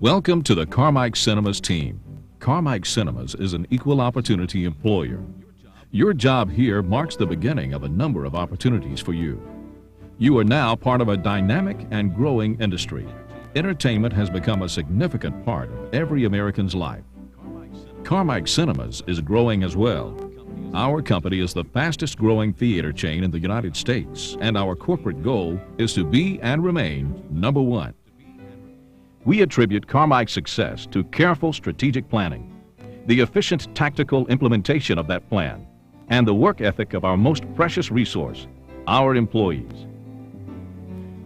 Welcome to the Carmike Cinemas team. Carmike Cinemas is an equal opportunity employer. Your job here marks the beginning of a number of opportunities for you. You are now part of a dynamic and growing industry. Entertainment has become a significant part of every American's life. Carmike Cinemas is growing as well. Our company is the fastest growing theater chain in the United States, and our corporate goal is to be and remain number one. We attribute Carmike's success to careful strategic planning, the efficient tactical implementation of that plan, and the work ethic of our most precious resource, our employees.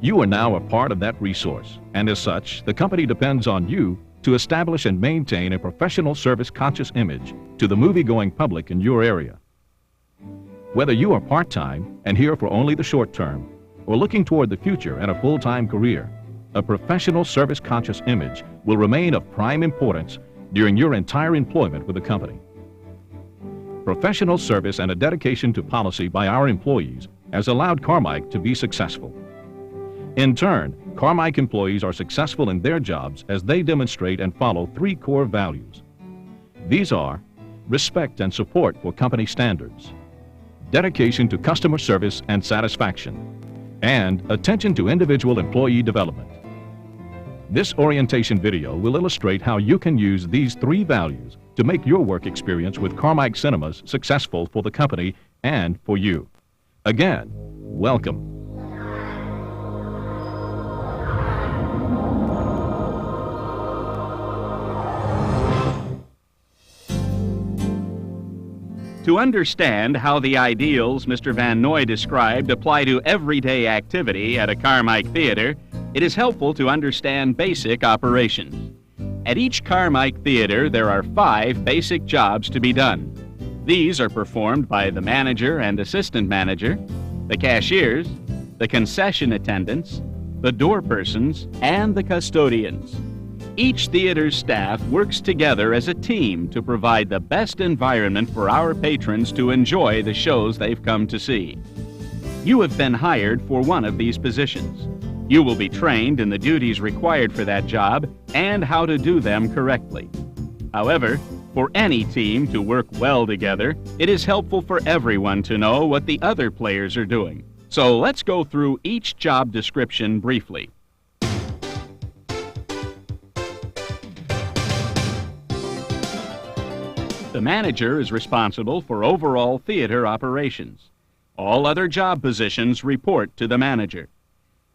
You are now a part of that resource, and as such, the company depends on you to establish and maintain a professional service-conscious image to the movie-going public in your area. Whether you are part-time and here for only the short term, or looking toward the future and a full-time career, a professional service-conscious image will remain of prime importance during your entire employment with the company. Professional service and a dedication to policy by our employees has allowed Carmike to be successful. In turn, Carmike employees are successful in their jobs as they demonstrate and follow three core values. These are respect and support for company standards, dedication to customer service and satisfaction, and attention to individual employee development. This orientation video will illustrate how you can use these three values to make your work experience with Carmike Cinemas successful for the company and for you. Again, welcome. To understand how the ideals Mr. Van Noy described apply to everyday activity at a Carmike theater, it is helpful to understand basic operations. At each Carmike theater, there are 5 basic jobs to be done. These are performed by the manager and assistant manager, the cashiers, the concession attendants, the door persons, and the custodians. Each theater's staff works together as a team to provide the best environment for our patrons to enjoy the shows they've come to see. You have been hired for one of these positions. You will be trained in the duties required for that job and how to do them correctly. However, for any team to work well together, it is helpful for everyone to know what the other players are doing. So let's go through each job description briefly. The manager is responsible for overall theater operations. All other job positions report to the manager.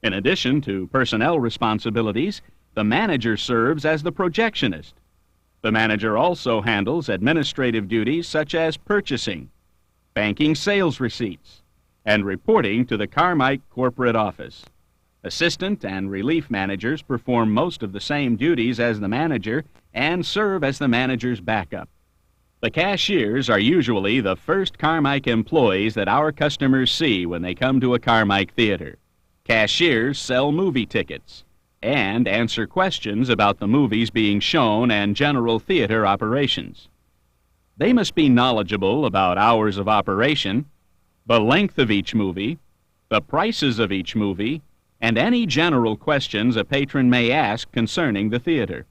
In addition to personnel responsibilities, the manager serves as the projectionist. The manager also handles administrative duties such as purchasing, banking sales receipts, and reporting to the Carmike corporate office. Assistant and relief managers perform most of the same duties as the manager and serve as the manager's backup. The cashiers are usually the first Carmike employees that our customers see when they come to a Carmike theater. Cashiers sell movie tickets and answer questions about the movies being shown and general theater operations. They must be knowledgeable about hours of operation, the length of each movie, the prices of each movie, and any general questions a patron may ask concerning the theater.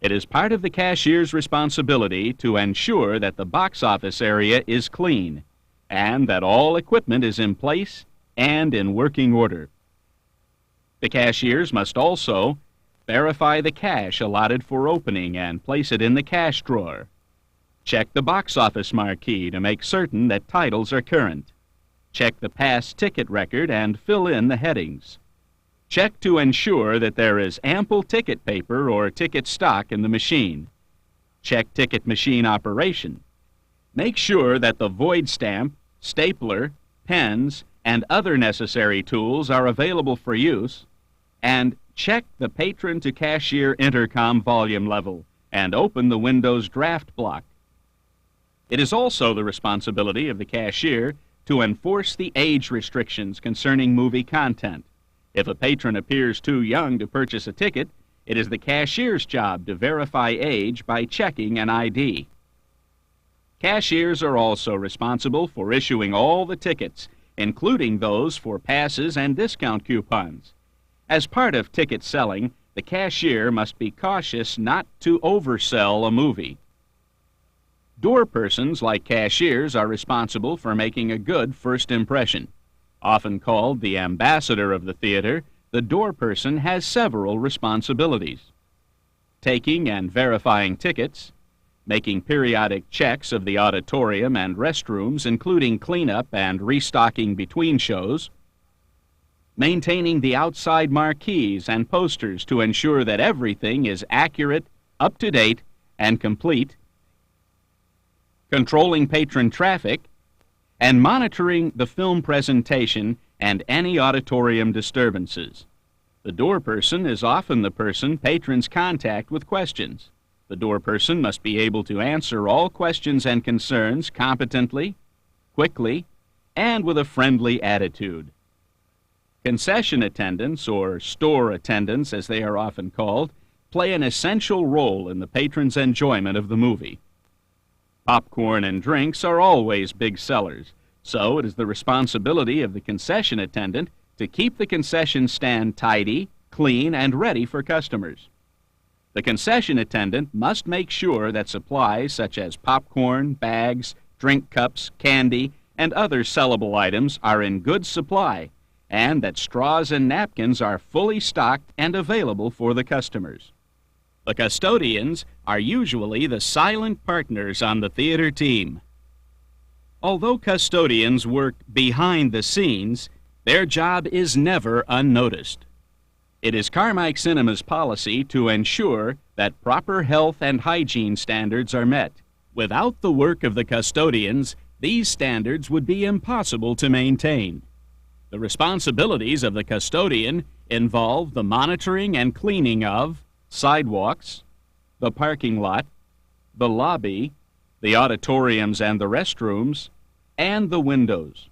It is part of the cashier's responsibility to ensure that the box office area is clean and that all equipment is in place and in working order. The cashiers must also verify the cash allotted for opening and place it in the cash drawer. Check the box office marquee to make certain that titles are current. Check the past ticket record and fill in the headings. Check to ensure that there is ample ticket paper or ticket stock in the machine. Check ticket machine operation. Make sure that the void stamp, stapler, pens, and other necessary tools are available for use. And check the patron to cashier intercom volume level and open the Windows draft block. It is also the responsibility of the cashier to enforce the age restrictions concerning movie content. If a patron appears too young to purchase a ticket, it is the cashier's job to verify age by checking an ID. Cashiers are also responsible for issuing all the tickets, including those for passes and discount coupons. As part of ticket selling, the cashier must be cautious not to oversell a movie. Door persons, like cashiers, are responsible for making a good first impression. Often called the ambassador of the theater, the door person has several responsibilities: taking and verifying tickets, making periodic checks of the auditorium and restrooms, including cleanup and restocking between shows, maintaining the outside marquees and posters to ensure that everything is accurate, up-to-date, and complete, controlling patron traffic, and monitoring the film presentation and any auditorium disturbances. The door person is often the person patrons contact with questions. The door person must be able to answer all questions and concerns competently, quickly, and with a friendly attitude. Concession attendants, or store attendants as they are often called, play an essential role in the patron's enjoyment of the movie. Popcorn and drinks are always big sellers, so it is the responsibility of the concession attendant to keep the concession stand tidy, clean, and ready for customers. The concession attendant must make sure that supplies such as popcorn, bags, drink cups, candy, and other sellable items are in good supply, and that straws and napkins are fully stocked and available for the customers. The custodians are usually the silent partners on the theater team. Although custodians work behind the scenes, their job is never unnoticed. It is Carmike Cinema's policy to ensure that proper health and hygiene standards are met. Without the work of the custodians, these standards would be impossible to maintain. The responsibilities of the custodian involve the monitoring and cleaning of sidewalks, the parking lot, the lobby, the auditoriums and the restrooms, and the windows.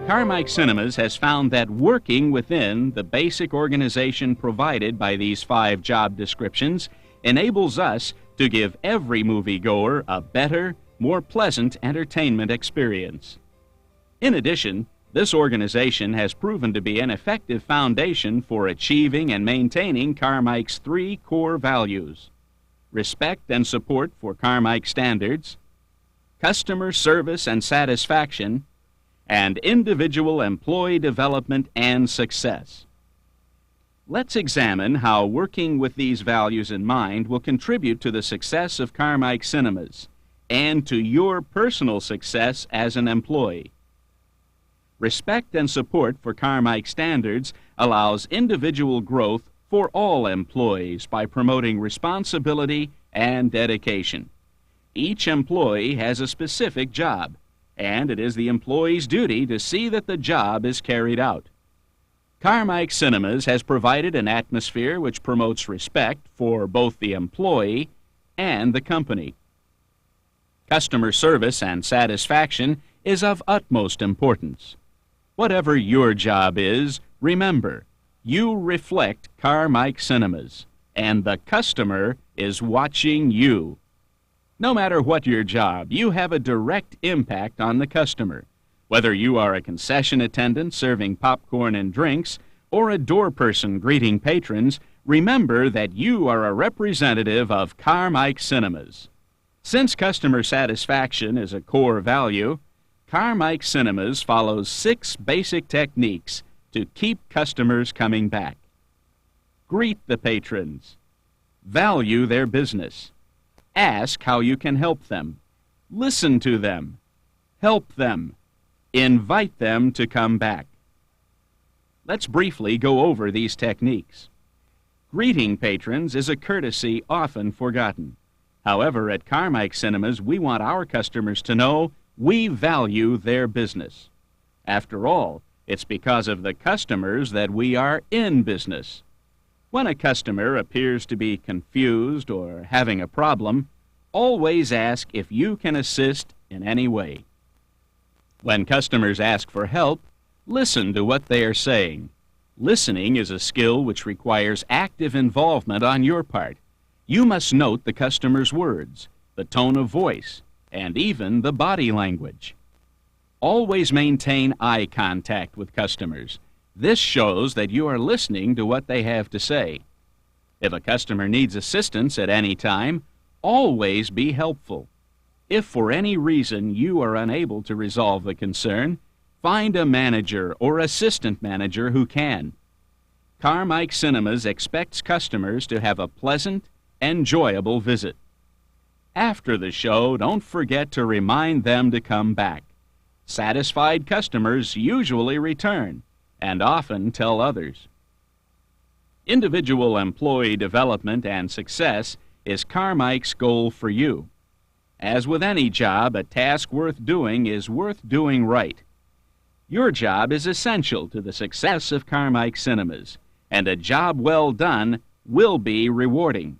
Carmike Cinemas has found that working within the basic organization provided by these 5 job descriptions enables us to give every moviegoer a better, more pleasant entertainment experience. In addition, this organization has proven to be an effective foundation for achieving and maintaining Carmike's 3 core values: respect and support for Carmike standards, customer service and satisfaction, and individual employee development and success. Let's examine how working with these values in mind will contribute to the success of Carmike Cinemas and to your personal success as an employee. Respect and support for Carmike standards allows individual growth for all employees by promoting responsibility and dedication. Each employee has a specific job, and it is the employee's duty to see that the job is carried out. Carmike Cinemas has provided an atmosphere which promotes respect for both the employee and the company. Customer service and satisfaction is of utmost importance. Whatever your job is, remember, you reflect Carmike Cinemas, and the customer is watching you. No matter what your job, you have a direct impact on the customer. Whether you are a concession attendant serving popcorn and drinks or a door person greeting patrons, remember that you are a representative of Carmike Cinemas. Since customer satisfaction is a core value, Carmike Cinemas follows 6 basic techniques to keep customers coming back. Greet the patrons. Value their business. Ask how you can help them. Listen to them. Help them. Invite them to come back. Let's briefly go over these techniques. Greeting patrons is a courtesy often forgotten. However, at Carmike Cinemas, we want our customers to know we value their business. After all, it's because of the customers that we are in business. When a customer appears to be confused or having a problem, always ask if you can assist in any way. When customers ask for help, listen to what they are saying. Listening is a skill which requires active involvement on your part. You must note the customer's words, the tone of voice, and even the body language. Always maintain eye contact with customers. This shows that you are listening to what they have to say. If a customer needs assistance at any time, always be helpful. If for any reason you are unable to resolve the concern, find a manager or assistant manager who can. Carmike Cinemas expects customers to have a pleasant, enjoyable visit. After the show, don't forget to remind them to come back. Satisfied customers usually return and often tell others. Individual employee development and success is Carmike's goal for you. As with any job, a task worth doing is worth doing right. Your job is essential to the success of Carmike Cinemas, and a job well done will be rewarding.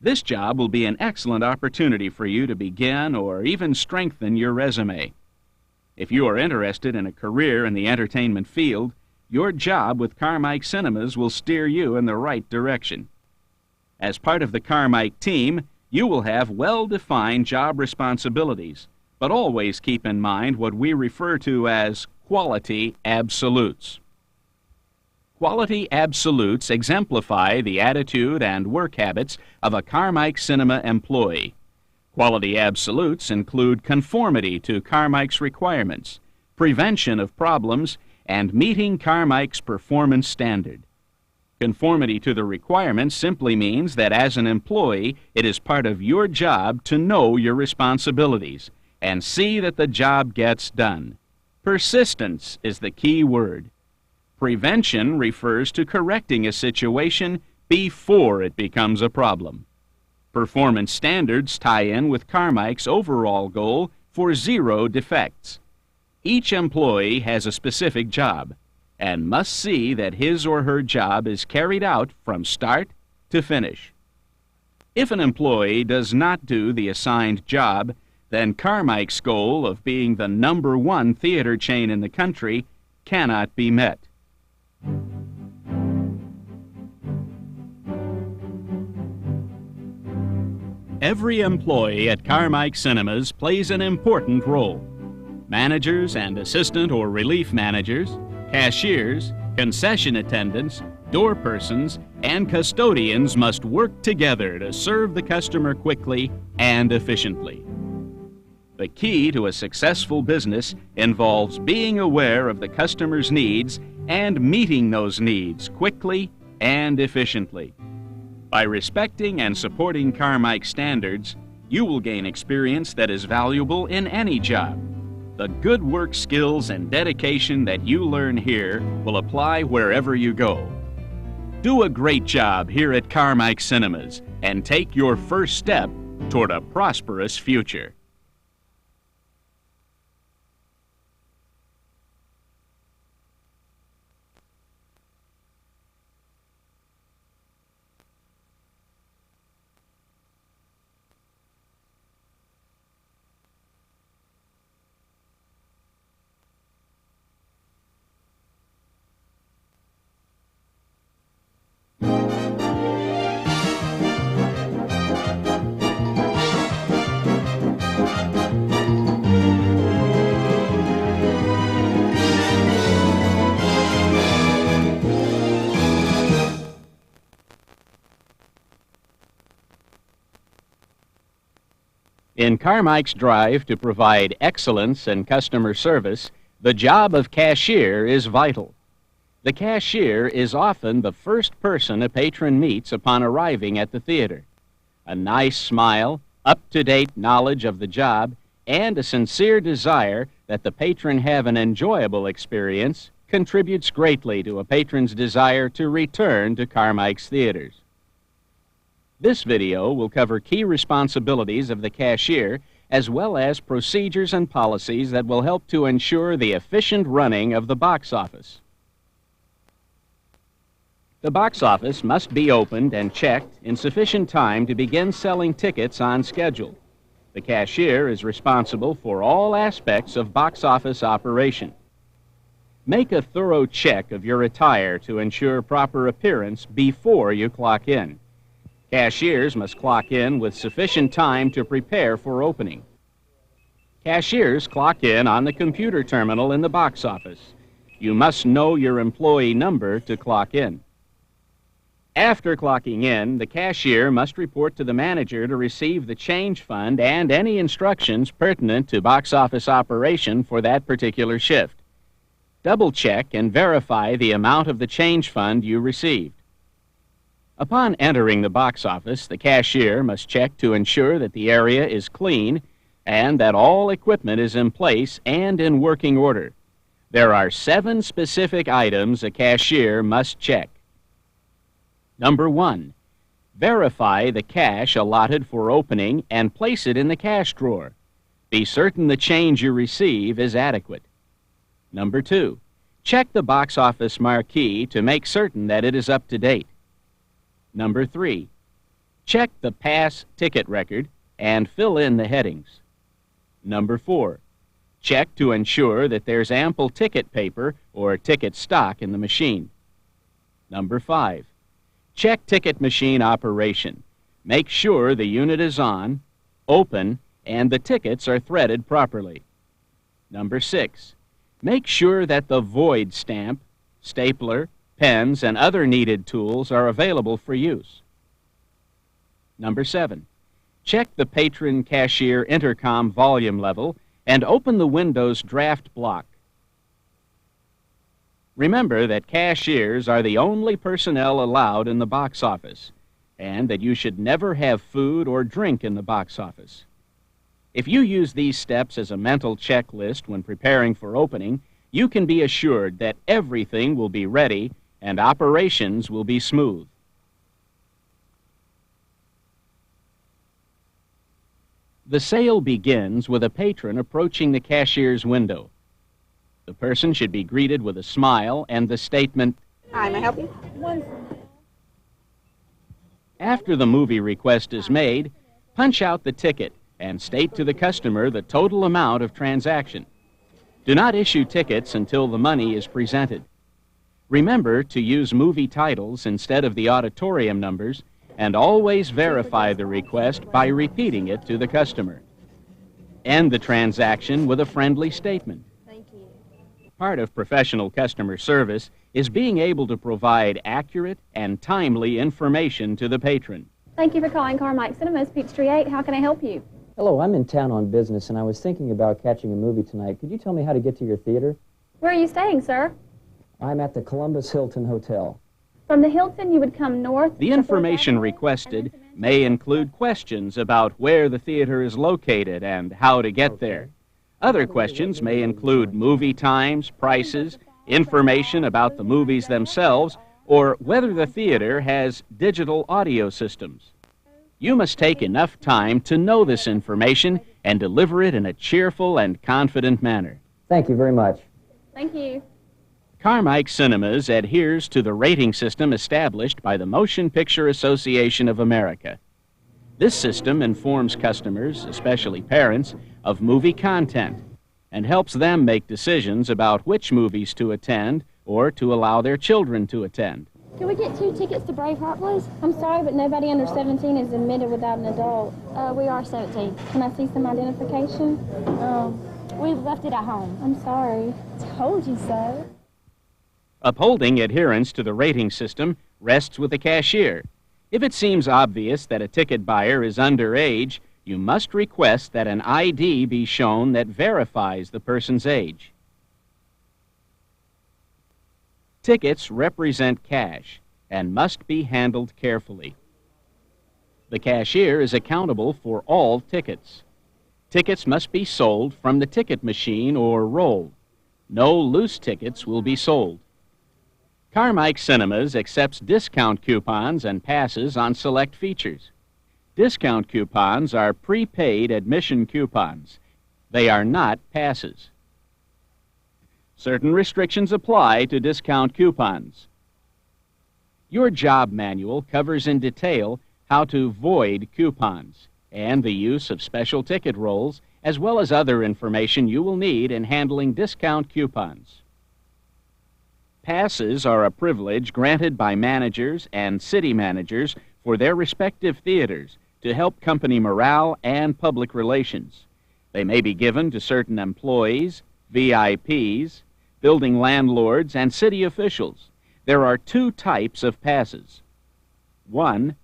This job will be an excellent opportunity for you to begin or even strengthen your resume. If you are interested in a career in the entertainment field, your job with Carmike Cinemas will steer you in the right direction. As part of the Carmike team, you will have well-defined job responsibilities, but always keep in mind what we refer to as quality absolutes. Quality absolutes exemplify the attitude and work habits of a Carmike Cinema employee. Quality absolutes include conformity to Carmike's requirements, prevention of problems, and meeting Carmike's performance standard. Conformity to the requirements simply means that as an employee, it is part of your job to know your responsibilities and see that the job gets done. Persistence is the key word. Prevention refers to correcting a situation before it becomes a problem. Performance standards tie in with Carmike's overall goal for 0 defects. Each employee has a specific job and must see that his or her job is carried out from start to finish. If an employee does not do the assigned job, then Carmike's goal of being the #1 theater chain in the country cannot be met. Every employee at Carmike Cinemas plays an important role. Managers and assistant or relief managers, cashiers, concession attendants, door persons, and custodians must work together to serve the customer quickly and efficiently. The key to a successful business involves being aware of the customer's needs and meeting those needs quickly and efficiently. By respecting and supporting Carmike standards, you will gain experience that is valuable in any job. The good work skills and dedication that you learn here will apply wherever you go. Do a great job here at Carmike Cinemas and take your first step toward a prosperous future. In Carmike's drive to provide excellence in customer service, the job of cashier is vital. The cashier is often the first person a patron meets upon arriving at the theater. A nice smile, up-to-date knowledge of the job, and a sincere desire that the patron have an enjoyable experience contributes greatly to a patron's desire to return to Carmike's theaters. This video will cover key responsibilities of the cashier as well as procedures and policies that will help to ensure the efficient running of the box office. The box office must be opened and checked in sufficient time to begin selling tickets on schedule. The cashier is responsible for all aspects of box office operation. Make a thorough check of your attire to ensure proper appearance before you clock in. Cashiers must clock in with sufficient time to prepare for opening. Cashiers clock in on the computer terminal in the box office. You must know your employee number to clock in. After clocking in, the cashier must report to the manager to receive the change fund and any instructions pertinent to box office operation for that particular shift. Double-check and verify the amount of the change fund you received. Upon entering the box office, the cashier must check to ensure that the area is clean and that all equipment is in place and in working order. There are 7 specific items a cashier must check. Number 1, verify the cash allotted for opening and place it in the cash drawer. Be certain the change you receive is adequate. Number 2, check the box office marquee to make certain that it is up to date. Number 3, check the pass ticket record and fill in the headings. Number 4, check to ensure that there's ample ticket paper or ticket stock in the machine. Number 5, check ticket machine operation. Make sure the unit is on, open, and the tickets are threaded properly. Number 6, make sure that the void stamp, stapler, pens, and other needed tools are available for use. Number 7, check the patron cashier intercom volume level and open the Windows draft block. Remember that cashiers are the only personnel allowed in the box office, and that you should never have food or drink in the box office. If you use these steps as a mental checklist when preparing for opening, you can be assured that everything will be ready and operations will be smooth. The sale begins with a patron approaching the cashier's window. The person should be greeted with a smile and the statement, "Hi, may I help you?" After the movie request is made, punch out the ticket and state to the customer the total amount of transaction. Do not issue tickets until the money is presented. Remember to use movie titles instead of the auditorium numbers, and always verify the request by repeating it to the customer. End the transaction with a friendly statement. Thank you. Part of professional customer service is being able to provide accurate and timely information to the patron. Thank you for calling Carmike Cinemas, Peachtree 8. How can I help you? Hello, I'm in town on business, and I was thinking about catching a movie tonight. Could you tell me how to get to your theater? Where are you staying, sir? I'm at the Columbus Hilton Hotel. From the Hilton, you would come north. The information requested may include questions about where the theater is located and how to get there. Other questions may include movie times, prices, information about the movies themselves, or whether the theater has digital audio systems. You must take enough time to know this information and deliver it in a cheerful and confident manner. Thank you very much. Thank you. Carmike Cinemas adheres to the rating system established by the Motion Picture Association of America. This system informs customers, especially parents, of movie content and helps them make decisions about which movies to attend or to allow their children to attend. Can we get 2 tickets to Braveheart, please? I'm sorry, but nobody under 17 is admitted without an adult. We are 17. Can I see some identification? We left it at home. I'm sorry. Told you so. Upholding adherence to the rating system rests with the cashier. If it seems obvious that a ticket buyer is underage, you must request that an ID be shown that verifies the person's age. Tickets represent cash and must be handled carefully. The cashier is accountable for all tickets. Tickets must be sold from the ticket machine or rolled. No loose tickets will be sold. Carmike Cinemas accepts discount coupons and passes on select features. Discount coupons are prepaid admission coupons. They are not passes. Certain restrictions apply to discount coupons. Your job manual covers in detail how to void coupons and the use of special ticket rolls, as well as other information you will need in handling discount coupons. Passes are a privilege granted by managers and city managers for their respective theaters to help company morale and public relations. They may be given to certain employees, VIPs, building landlords, and city officials. There are two types of passes. 1.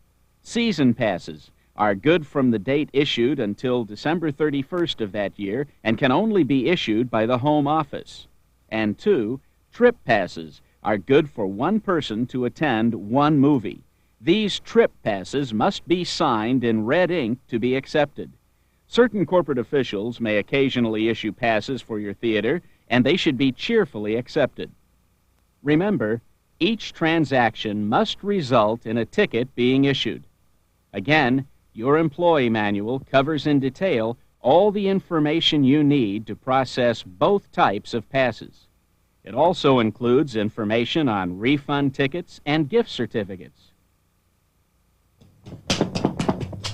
Season passes are good from the date issued until December 31st of that year and can only be issued by the home office. And 2. Trip passes are good for one person to attend one movie. These trip passes must be signed in red ink to be accepted. Certain corporate officials may occasionally issue passes for your theater, and they should be cheerfully accepted. Remember, each transaction must result in a ticket being issued. Again, your employee manual covers in detail all the information you need to process both types of passes. It also includes information on refund tickets and gift certificates.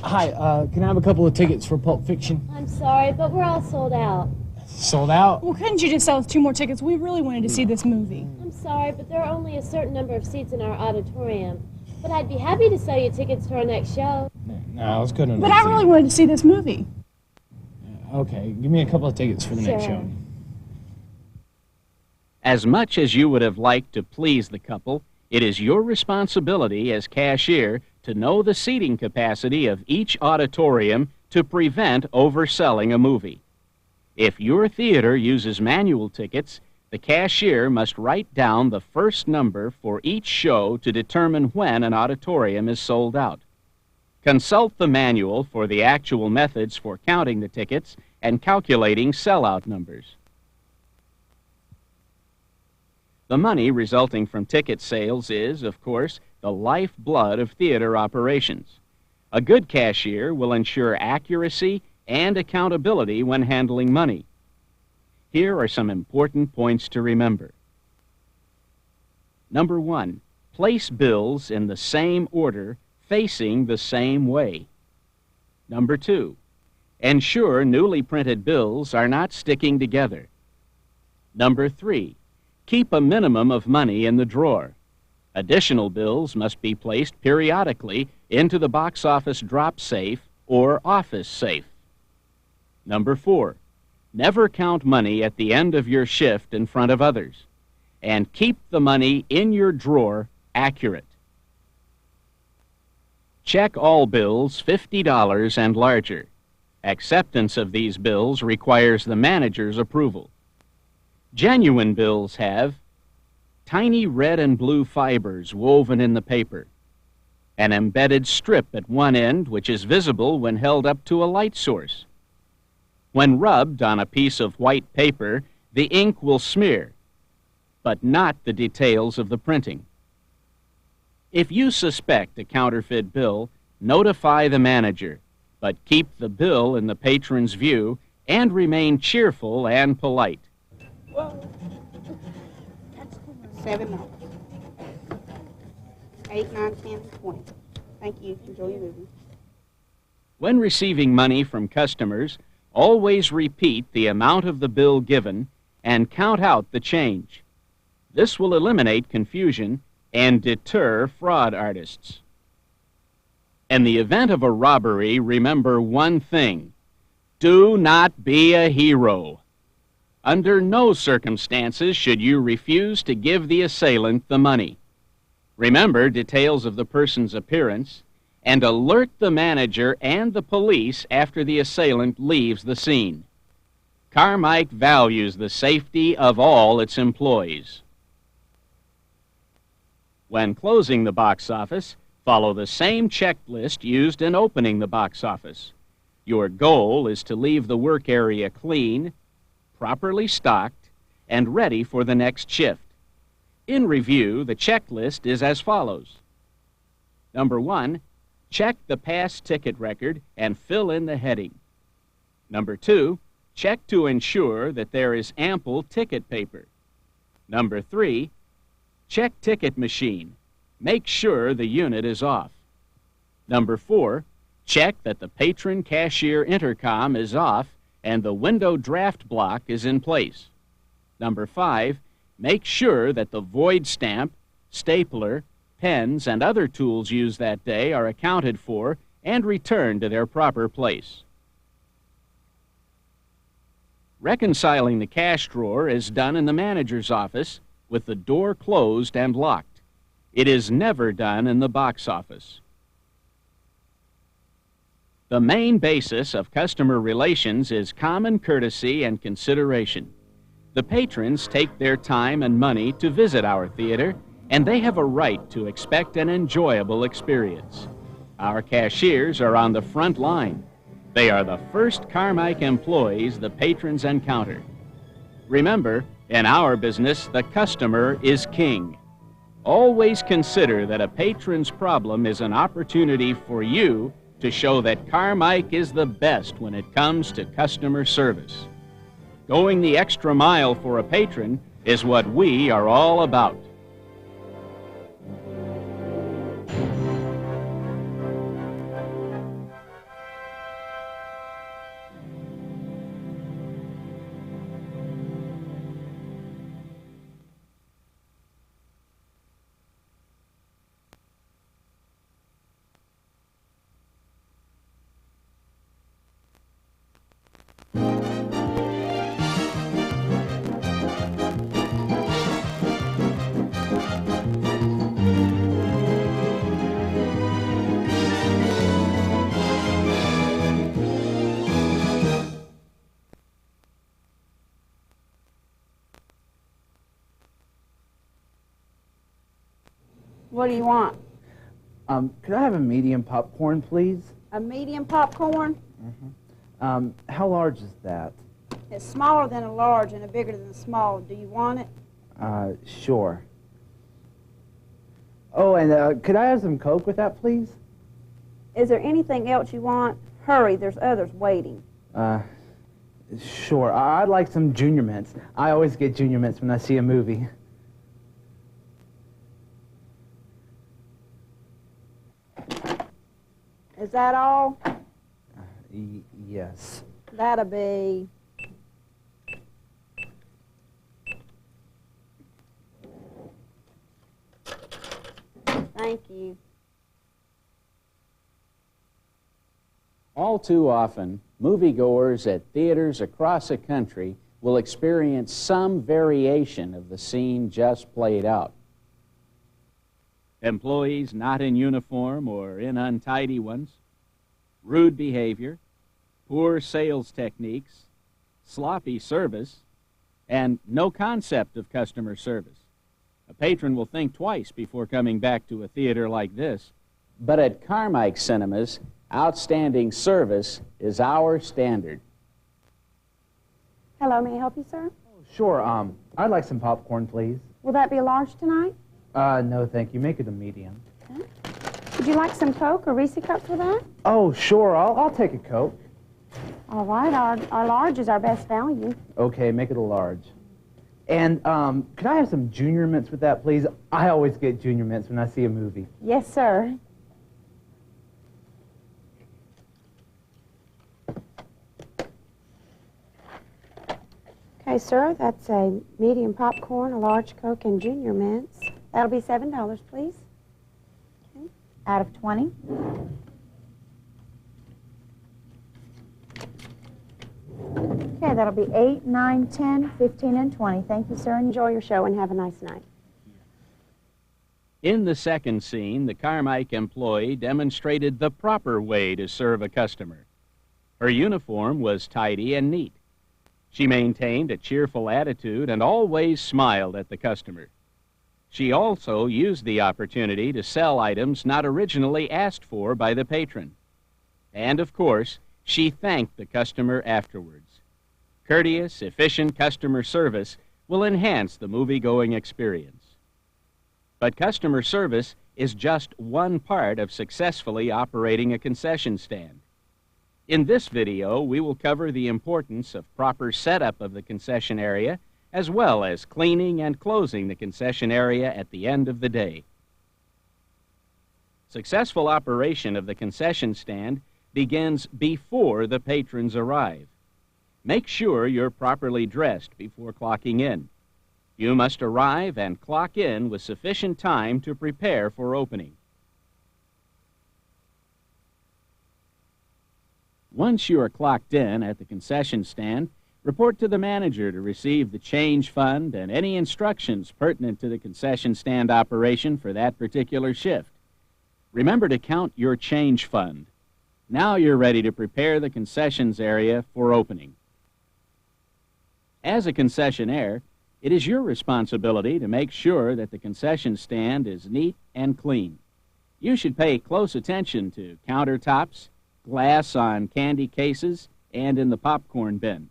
Hi, can I have a couple of tickets for Pulp Fiction? I'm sorry, but we're all sold out. Sold out? Well, couldn't you just sell us 2 more tickets? We really wanted to see this movie. I'm sorry, but there are only a certain number of seats in our auditorium. But I'd be happy to sell you tickets to our next show. No, let's go to But I really wanted to see this movie. Okay, give me a couple of tickets for the next Sure. show. As much as you would have liked to please the couple, it is your responsibility as cashier to know the seating capacity of each auditorium to prevent overselling a movie. If your theater uses manual tickets, the cashier must write down the first number for each show to determine when an auditorium is sold out. Consult the manual for the actual methods for counting the tickets and calculating sellout numbers. The money resulting from ticket sales is, of course, the lifeblood of theater operations. A good cashier will ensure accuracy and accountability when handling money. Here are some important points to remember. Number 1, place bills in the same order, facing the same way. Number 2, ensure newly printed bills are not sticking together. Number 3, keep a minimum of money in the drawer. Additional bills must be placed periodically into the box office drop safe or office safe. Number 4, never count money at the end of your shift in front of others, and keep the money in your drawer accurate. Check all bills $50 and larger. Acceptance of these bills requires the manager's approval. Genuine bills have tiny red and blue fibers woven in the paper, an embedded strip at one end which is visible when held up to a light source. When rubbed on a piece of white paper, the ink will smear, but not the details of the printing. If you suspect a counterfeit bill, notify the manager, but keep the bill in the patron's view and remain cheerful and polite. $7. 8, 9, 10, 20. Thank you. Enjoy your movie. When receiving money from customers, always repeat the amount of the bill given and count out the change. This will eliminate confusion and deter fraud artists. In the event of a robbery, remember one thing: do not be a hero. Under no circumstances should you refuse to give the assailant the money. Remember details of the person's appearance and alert the manager and the police after the assailant leaves the scene. Carmike values the safety of all its employees. When closing the box office, follow the same checklist used in opening the box office. Your goal is to leave the work area clean, properly stocked, and ready for the next shift. In review, the checklist is as follows. Number 1, check the past ticket record and fill in the heading. Number 2, check to ensure that there is ample ticket paper. Number 3, check ticket machine. Make sure the unit is off. Number 4, check that the patron cashier intercom is off and the window draft block is in place. Number 5, make sure that the void stamp, stapler, pens, and other tools used that day are accounted for and returned to their proper place. Reconciling the cash drawer is done in the manager's office with the door closed and locked. It is never done in the box office. The main basis of customer relations is common courtesy and consideration. The patrons take their time and money to visit our theater, and they have a right to expect an enjoyable experience. Our cashiers are on the front line. They are the first Carmike employees the patrons encounter. Remember, in our business, the customer is king. Always consider that a patron's problem is an opportunity for you to show that Carmike is the best when it comes to customer service. Going the extra mile for a patron is what we are all about. What do you want? Could I have a medium popcorn, please? A medium popcorn? How large is that? It's smaller than a large and a bigger than a small. Do you want it? Sure. Oh, and could I have some Coke with that, please? Is there anything else you want? Hurry, there's others waiting. Sure. I'd like some Junior Mints. I always get Junior Mints when I see a movie. Is that all? Yes. That'll be... Thank you. All too often, moviegoers at theaters across the country will experience some variation of the scene just played out. Employees not in uniform or in untidy ones, rude behavior, poor sales techniques, sloppy service, and no concept of customer service. A patron will think twice before coming back to a theater like this. But at Carmike Cinemas, outstanding service is our standard. Hello, may I help you, sir? Sure. I'd like some popcorn, please. Will that be a large tonight? No, thank you. Make it a medium. Okay. Would you like some Coke or Reese cups with that? Oh, sure. I'll take a Coke. All right, our large is our best value. Okay, make it a large. And could I have some Junior Mints with that, please? I always get Junior Mints when I see a movie. Yes, sir. Okay, sir, that's a medium popcorn, a large Coke, and Junior Mints. That'll be $7, please. Okay. Out of 20. Okay, that'll be 8, 9, 10, 15, and 20. Thank you, sir, and enjoy your show and have a nice night. In the second scene, the Carmike employee demonstrated the proper way to serve a customer. Her uniform was tidy and neat. She maintained a cheerful attitude and always smiled at the customer. She also used the opportunity to sell items not originally asked for by the patron. And, of course, she thanked the customer afterwards. Courteous, efficient customer service will enhance the movie-going experience. But customer service is just one part of successfully operating a concession stand. In this video, we will cover the importance of proper setup of the concession area, as well as cleaning and closing the concession area at the end of the day. Successful operation of the concession stand begins before the patrons arrive. Make sure you're properly dressed before clocking in. You must arrive and clock in with sufficient time to prepare for opening. Once you are clocked in at the concession stand, Report to the manager to receive the change fund and any instructions pertinent to the concession stand operation for that particular shift. Remember to count your change fund. Now you're ready to prepare the concessions area for opening. As a concessionaire, it is your responsibility to make sure that the concession stand is neat and clean. You should pay close attention to countertops, glass on candy cases, and in the popcorn bin.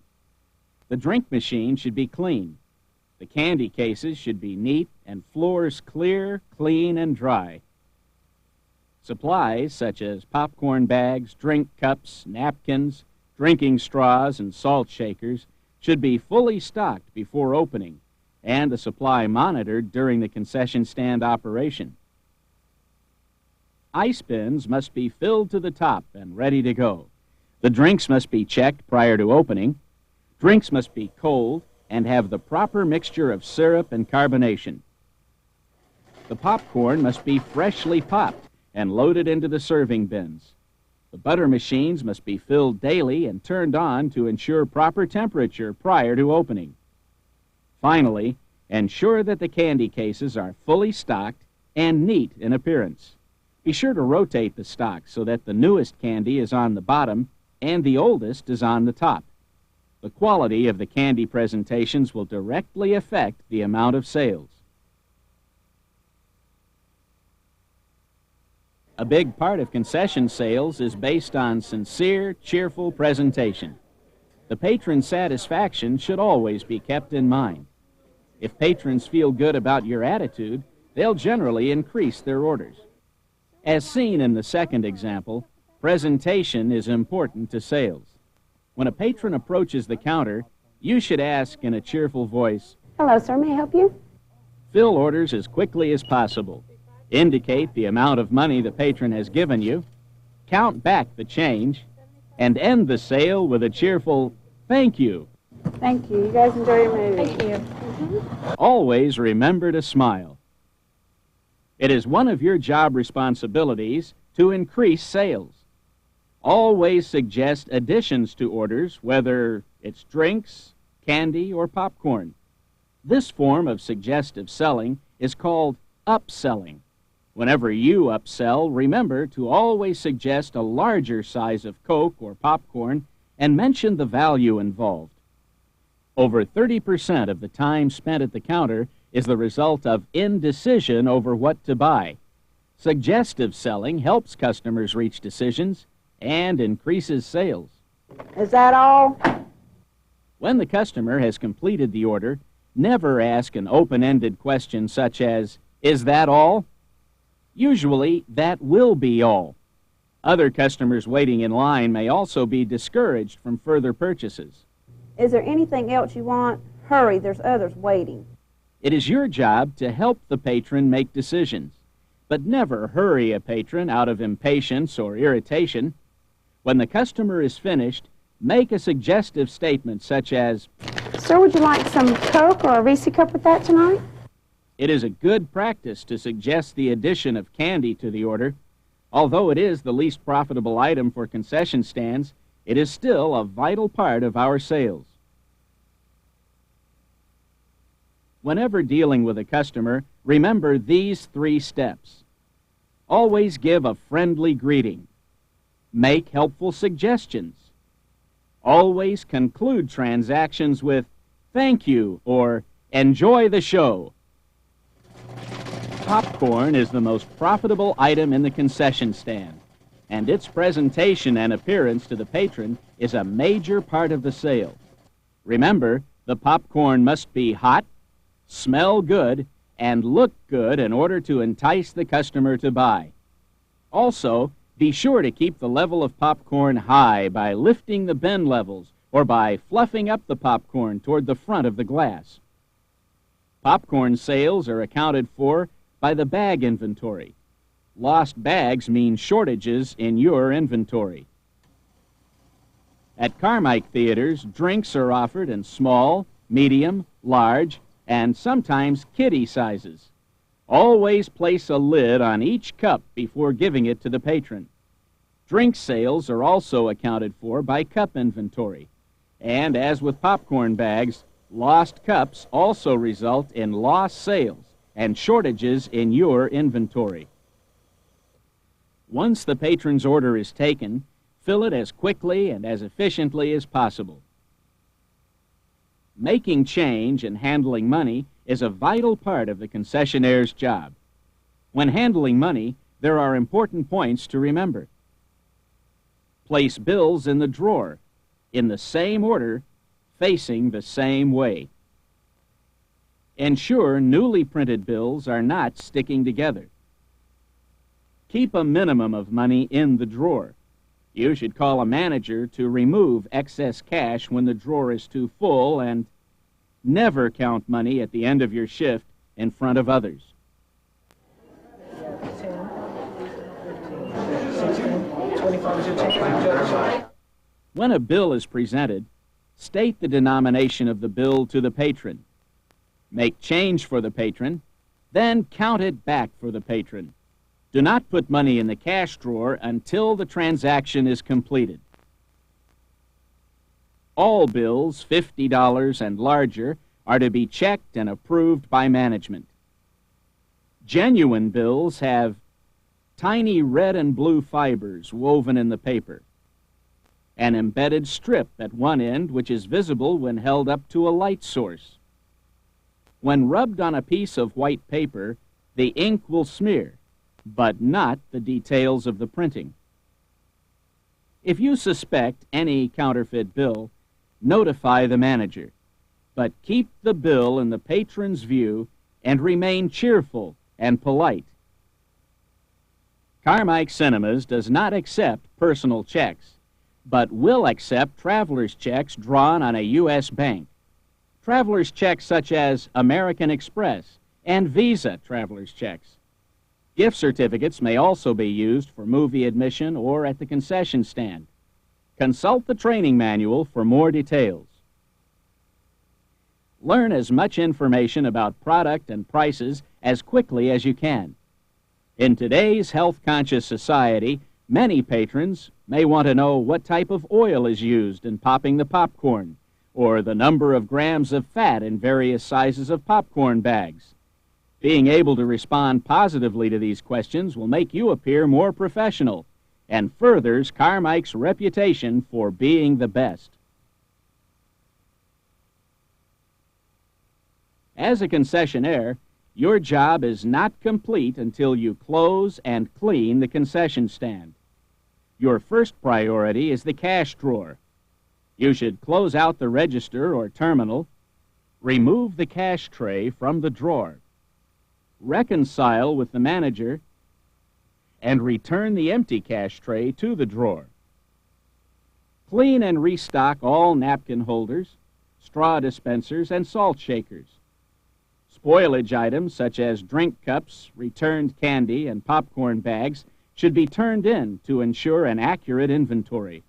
The drink machine should be clean. The candy cases should be neat and floors clear, clean, and dry. Supplies such as popcorn bags, drink cups, napkins, drinking straws, and salt shakers should be fully stocked before opening, and the supply monitored during the concession stand operation. Ice bins must be filled to the top and ready to go. The drinks must be checked prior to opening. Drinks must be cold and have the proper mixture of syrup and carbonation. The popcorn must be freshly popped and loaded into the serving bins. The butter machines must be filled daily and turned on to ensure proper temperature prior to opening. Finally, ensure that the candy cases are fully stocked and neat in appearance. Be sure to rotate the stock so that the newest candy is on the bottom and the oldest is on the top. The quality of the candy presentations will directly affect the amount of sales. A big part of concession sales is based on sincere, cheerful presentation. The patron's satisfaction should always be kept in mind. If patrons feel good about your attitude, they'll generally increase their orders. As seen in the second example, presentation is important to sales. When a patron approaches the counter, you should ask in a cheerful voice, Hello, sir. May I help you? fill orders as quickly as possible. Indicate the amount of money the patron has given you, count back the change, and end the sale with a cheerful thank you. Thank you. You guys enjoy your movie. Thank you. Always remember to smile. It is one of your job responsibilities to increase sales. Always suggest additions to orders, whether it's drinks, candy, or popcorn. This form of suggestive selling is called upselling. Whenever you upsell, remember to always suggest a larger size of Coke or popcorn and mention the value involved. Over 30% of the time spent at the counter is the result of indecision over what to buy. Suggestive selling helps customers reach decisions and increases sales. Is that all? When the customer has completed the order, never ask an open-ended question such as, "Is that all?" Usually, that will be all. Other customers waiting in line may also be discouraged from further purchases. Is there anything else you want? Hurry, there's others waiting. It is your job to help the patron make decisions, but never hurry a patron out of impatience or irritation. When the customer is finished, make a suggestive statement such as, Sir, would you like some Coke or a Reese cup with that tonight? it is a good practice to suggest the addition of candy to the order. Although it is the least profitable item for concession stands, it is still a vital part of our sales. Whenever dealing with a customer, remember these 3 steps. Always give a friendly greeting. Make helpful suggestions. Always conclude transactions with thank you or enjoy the show. Popcorn is the most profitable item in the concession stand, and its presentation and appearance to the patron is a major part of the sale. Remember, the popcorn must be hot, smell good, and look good in order to entice the customer to buy. Also, be sure to keep the level of popcorn high by lifting the bin levels or by fluffing up the popcorn toward the front of the glass. Popcorn sales are accounted for by the bag inventory. Lost bags mean shortages in your inventory. At Carmike theaters, drinks are offered in small, medium, large, and sometimes kiddie sizes. Always place a lid on each cup before giving it to the patron. Drink sales are also accounted for by cup inventory. And as with popcorn bags, lost cups also result in lost sales and shortages in your inventory. Once the patron's order is taken, fill it as quickly and as efficiently as possible. Making change and handling money is a vital part of the concessionaire's job. When handling money, there are important points to remember. Place bills in the drawer, in the same order, facing the same way. Ensure newly printed bills are not sticking together. Keep a minimum of money in the drawer. You should call a manager to remove excess cash when the drawer is too full, and never count money at the end of your shift in front of others. 10, 15, 16, 25. When a bill is presented, state the denomination of the bill to the patron. Make change for the patron, then count it back for the patron. Do not put money in the cash drawer until the transaction is completed. All bills, $50 and larger, are to be checked and approved by management. Genuine bills have tiny red and blue fibers woven in the paper, an embedded strip at one end which is visible when held up to a light source. When rubbed on a piece of white paper, the ink will smear, but not the details of the printing. If you suspect any counterfeit bill, notify the manager, but keep the bill in the patron's view and remain cheerful and polite. Carmike Cinemas does not accept personal checks, but will accept traveler's checks drawn on a U.S. bank. Traveler's checks such as American Express and Visa traveler's checks. Gift certificates may also be used for movie admission or at the concession stand. Consult the training manual for more details. Learn as much information about product and prices as quickly as you can. In today's health-conscious society, many patrons may want to know what type of oil is used in popping the popcorn, or the number of grams of fat in various sizes of popcorn bags. Being able to respond positively to these questions will make you appear more professional and furthers Carmike's reputation for being the best. As a concessionaire, your job is not complete until you close and clean the concession stand. Your first priority is the cash drawer. You should close out the register or terminal, remove the cash tray from the drawer, reconcile with the manager, and return the empty cash tray to the drawer. Clean and restock all napkin holders, straw dispensers, and salt shakers. Spoilage items such as drink cups, returned candy, and popcorn bags should be turned in to ensure an accurate inventory.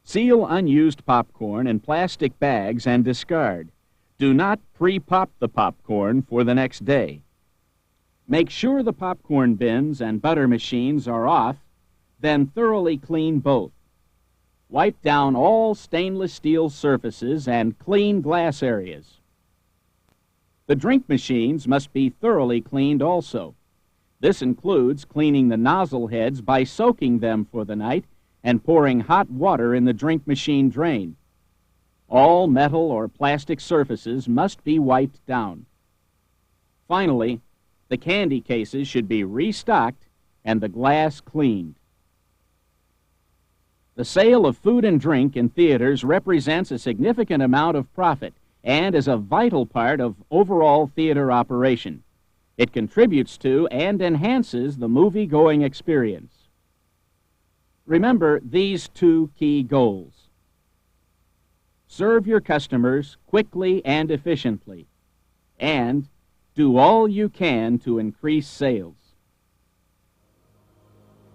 Seal unused popcorn in plastic bags and discard. Do not pre-pop the popcorn for the next day. Make sure the popcorn bins and butter machines are off, then thoroughly clean both. Wipe down all stainless steel surfaces and clean glass areas. The drink machines must be thoroughly cleaned also. This includes cleaning the nozzle heads by soaking them for the night and pouring hot water in the drink machine drain. All metal or plastic surfaces must be wiped down. Finally, the candy cases should be restocked and the glass cleaned. The sale of food and drink in theaters represents a significant amount of profit and is a vital part of overall theater operation. It contributes to and enhances the movie-going experience. Remember these two key goals. Serve your customers quickly and efficiently, and do all you can to increase sales.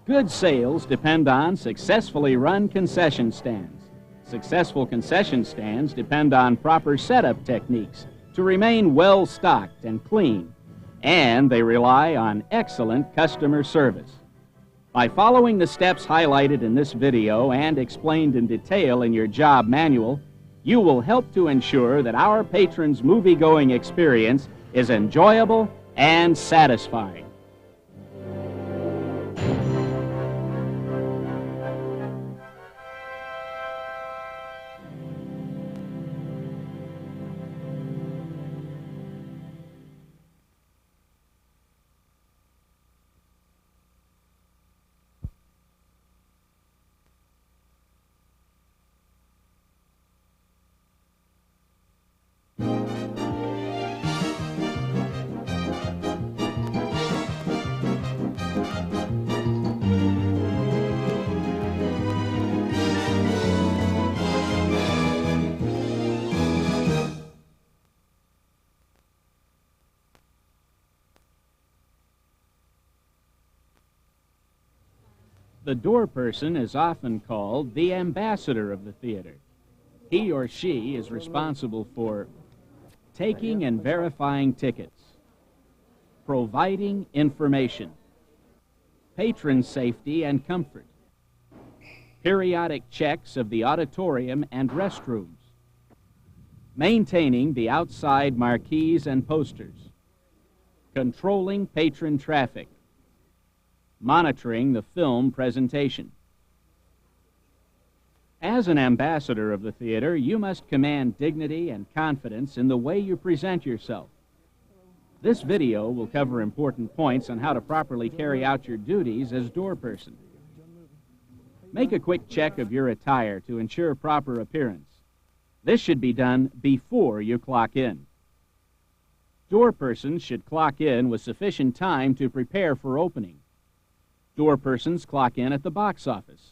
Good sales depend on successfully run concession stands. Successful concession stands depend on proper setup techniques to remain well stocked and clean, and they rely on excellent customer service. By following the steps highlighted in this video and explained in detail in your job manual, you will help to ensure that our patrons' movie-going experience is enjoyable and satisfying. The door person is often called the ambassador of the theater. He or she is responsible for taking and verifying tickets, providing information, patron safety and comfort, periodic checks of the auditorium and restrooms, maintaining the outside marquees and posters, controlling patron traffic, monitoring the film presentation. As an ambassador of the theater, you must command dignity and confidence in the way you present yourself. This video will cover important points on how to properly carry out your duties as door person. Make a quick check of your attire to ensure proper appearance. This should be done before you clock in. Door persons should clock in with sufficient time to prepare for opening. Door persons clock in at the box office.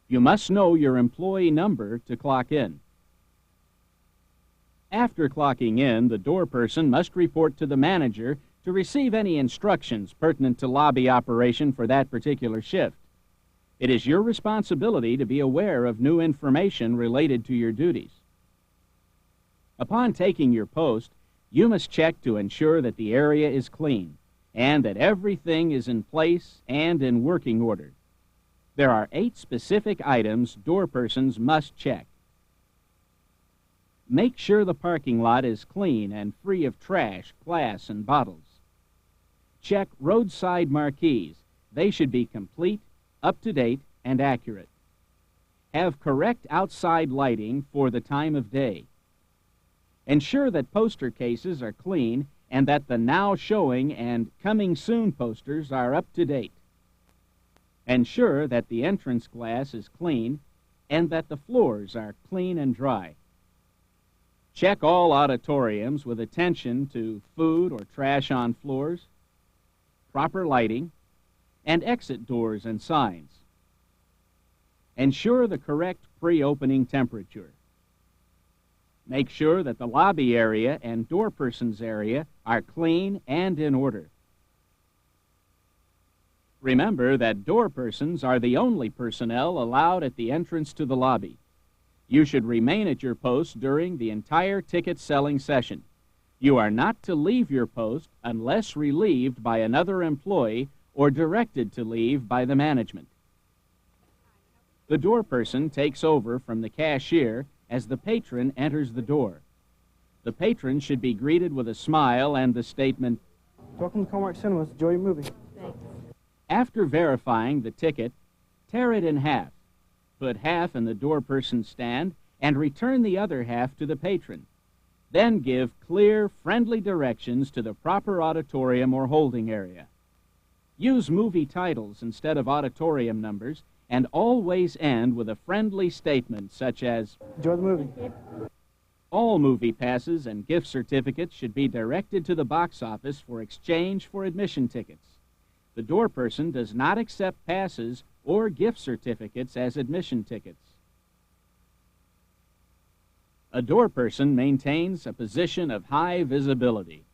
You must know your employee number to clock in. After clocking in, the door person must report to the manager to receive any instructions pertinent to lobby operation for that particular shift. It is your responsibility to be aware of new information related to your duties. Upon taking your post, you must check to ensure that the area is clean and that everything is in place and in working order. There are 8 specific items door persons must check. Make sure the parking lot is clean and free of trash, glass, and bottles. Check roadside marquees. They should be complete, up-to-date, and accurate. Have correct outside lighting for the time of day. Ensure that poster cases are clean and that the now showing and coming soon posters are up to date. Ensure that the entrance glass is clean and that the floors are clean and dry. Check all auditoriums with attention to food or trash on floors, proper lighting, and exit doors and signs. Ensure the correct pre-opening temperature. Make sure that the lobby area and door person's area are clean and in order. Remember that door persons are the only personnel allowed at the entrance to the lobby. You should remain at your post during the entire ticket selling session. You are not to leave your post unless relieved by another employee or directed to leave by the management. The door person takes over from the cashier as the patron enters the door. The patron should be greeted with a smile and the statement, "Welcome to Carmike Cinemas. Enjoy your movie." Thanks. After verifying the ticket, tear it in half. Put half in the door person's stand and return the other half to the patron. Then give clear, friendly directions to the proper auditorium or holding area. Use movie titles instead of auditorium numbers and always end with a friendly statement such as, "Enjoy the movie." All movie passes and gift certificates should be directed to the box office for exchange for admission tickets. The door person does not accept passes or gift certificates as admission tickets. A door person maintains a position of high visibility.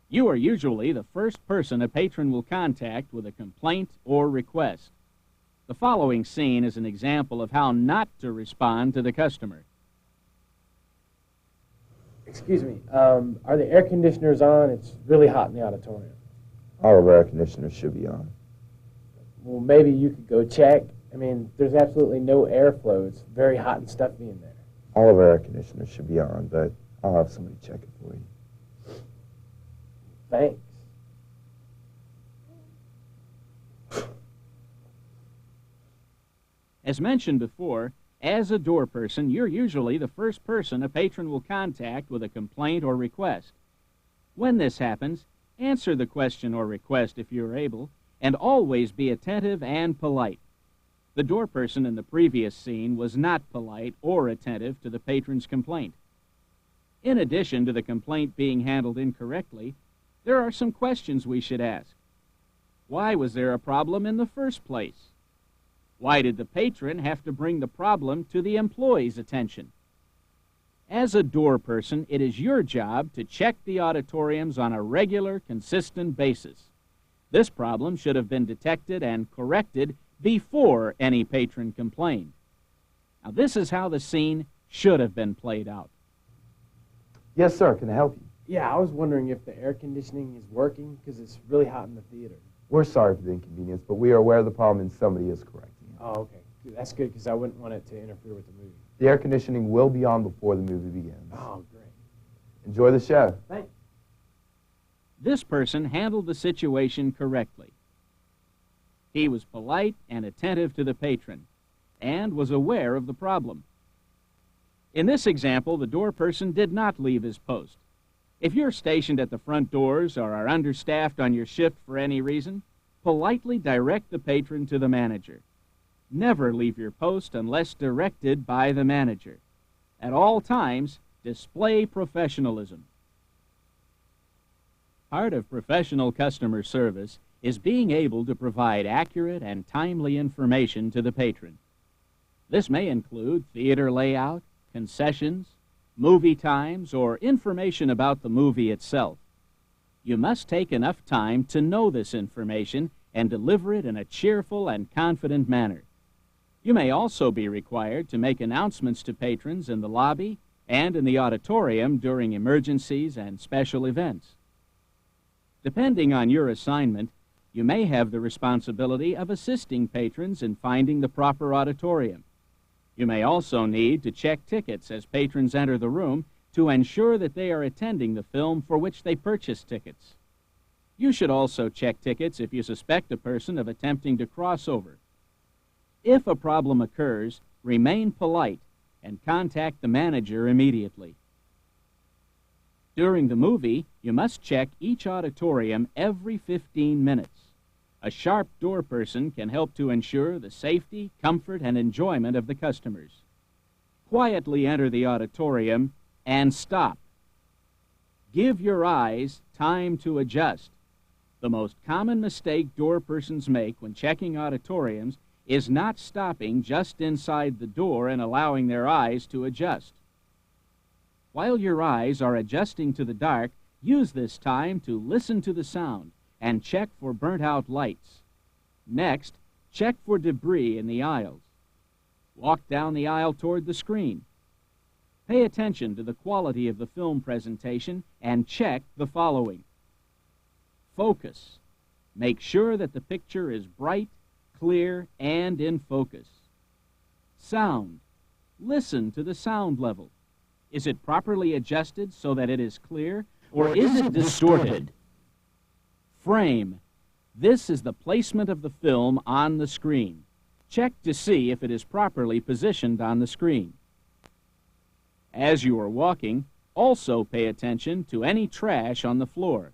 You are usually the first person a patron will contact with a complaint or request. The following scene is an example of how not to respond to the customer. Excuse me, are the air conditioners on? It's really hot in the auditorium. All of our air conditioners should be on. Well, maybe you could go check. I mean, there's absolutely no airflow. It's very hot and stuffy in there. All of our air conditioners should be on, but I'll have somebody check it for you. Thanks. As mentioned before, as a door person, you're usually the first person a patron will contact with a complaint or request. When this happens, answer the question or request if you're able, and always be attentive and polite. The door person in the previous scene was not polite or attentive to the patron's complaint. In addition to the complaint being handled incorrectly, there are some questions we should ask. Why was there a problem in the first place? Why did the patron have to bring the problem to the employee's attention? As a door person, it is your job to check the auditoriums on a regular, consistent basis. This problem should have been detected and corrected before any patron complained. Now, this is how the scene should have been played out. Yes, sir. Can I help you? Yeah, I was wondering if the air conditioning is working because it's really hot in the theater. We're sorry for the inconvenience, but we are aware of the problem and somebody is correcting it. Oh, okay. That's good because I wouldn't want it to interfere with the movie. The air conditioning will be on before the movie begins. Oh, great. Enjoy the show. Thanks. This person handled the situation correctly. He was polite and attentive to the patron and was aware of the problem. In this example, the door person did not leave his post. If you're stationed at the front doors or are understaffed on your shift for any reason, politely direct the patron to the manager. Never leave your post unless directed by the manager. At all times, display professionalism. Part of professional customer service is being able to provide accurate and timely information to the patron. This may include theater layout, concessions, movie times, or information about the movie itself. You must take enough time to know this information and deliver it in a cheerful and confident manner. You may also be required to make announcements to patrons in the lobby and in the auditorium during emergencies and special events. Depending on your assignment, you may have the responsibility of assisting patrons in finding the proper auditorium. You may also need to check tickets as patrons enter the room to ensure that they are attending the film for which they purchased tickets. You should also check tickets if you suspect a person of attempting to cross over. If a problem occurs, remain polite and contact the manager immediately. During the movie, you must check each auditorium every 15 minutes. A sharp door person can help to ensure the safety, comfort, and enjoyment of the customers. Quietly enter the auditorium and stop. Give your eyes time to adjust. The most common mistake door persons make when checking auditoriums is not stopping just inside the door and allowing their eyes to adjust. While your eyes are adjusting to the dark, use this time to listen to the sound and check for burnt-out lights. Next, check for debris in the aisles. Walk down the aisle toward the screen. Pay attention to the quality of the film presentation and check the following. Focus. Make sure that the picture is bright, clear, and in focus. Sound. Listen to the sound level. Is it properly adjusted so that it is clear, or is it distorted? Frame. This is the placement of the film on the screen. Check to see if it is properly positioned on the screen. As you are walking, also pay attention to any trash on the floor.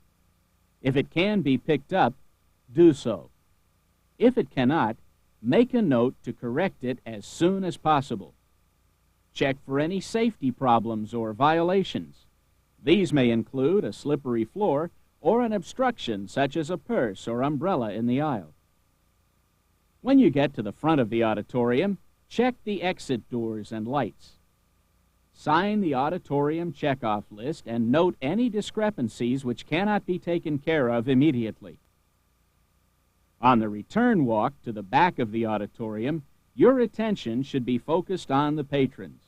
If it can be picked up, do so. If it cannot, make a note to correct it as soon as possible. Check for any safety problems or violations. These may include a slippery floor or an obstruction such as a purse or umbrella in the aisle. When you get to the front of the auditorium, check the exit doors and lights. Sign the auditorium checkoff list and note any discrepancies which cannot be taken care of immediately. On the return walk to the back of the auditorium, your attention should be focused on the patrons.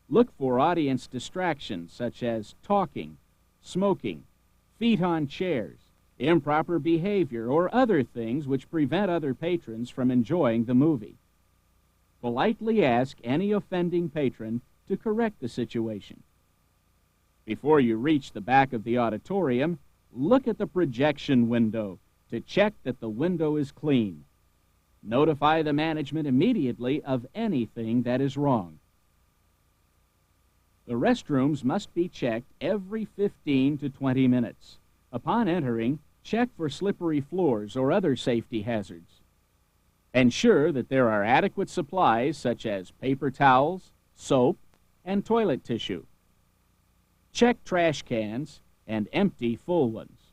Look for audience distractions such as talking, smoking, feet on chairs, improper behavior, or other things which prevent other patrons from enjoying the movie. Politely ask any offending patron to correct the situation. Before you reach the back of the auditorium, look at the projection window to check that the window is clean. Notify the management immediately of anything that is wrong. The restrooms must be checked every 15 to 20 minutes. Upon entering, check for slippery floors or other safety hazards. Ensure that there are adequate supplies such as paper towels, soap, and toilet tissue. Check trash cans and empty full ones.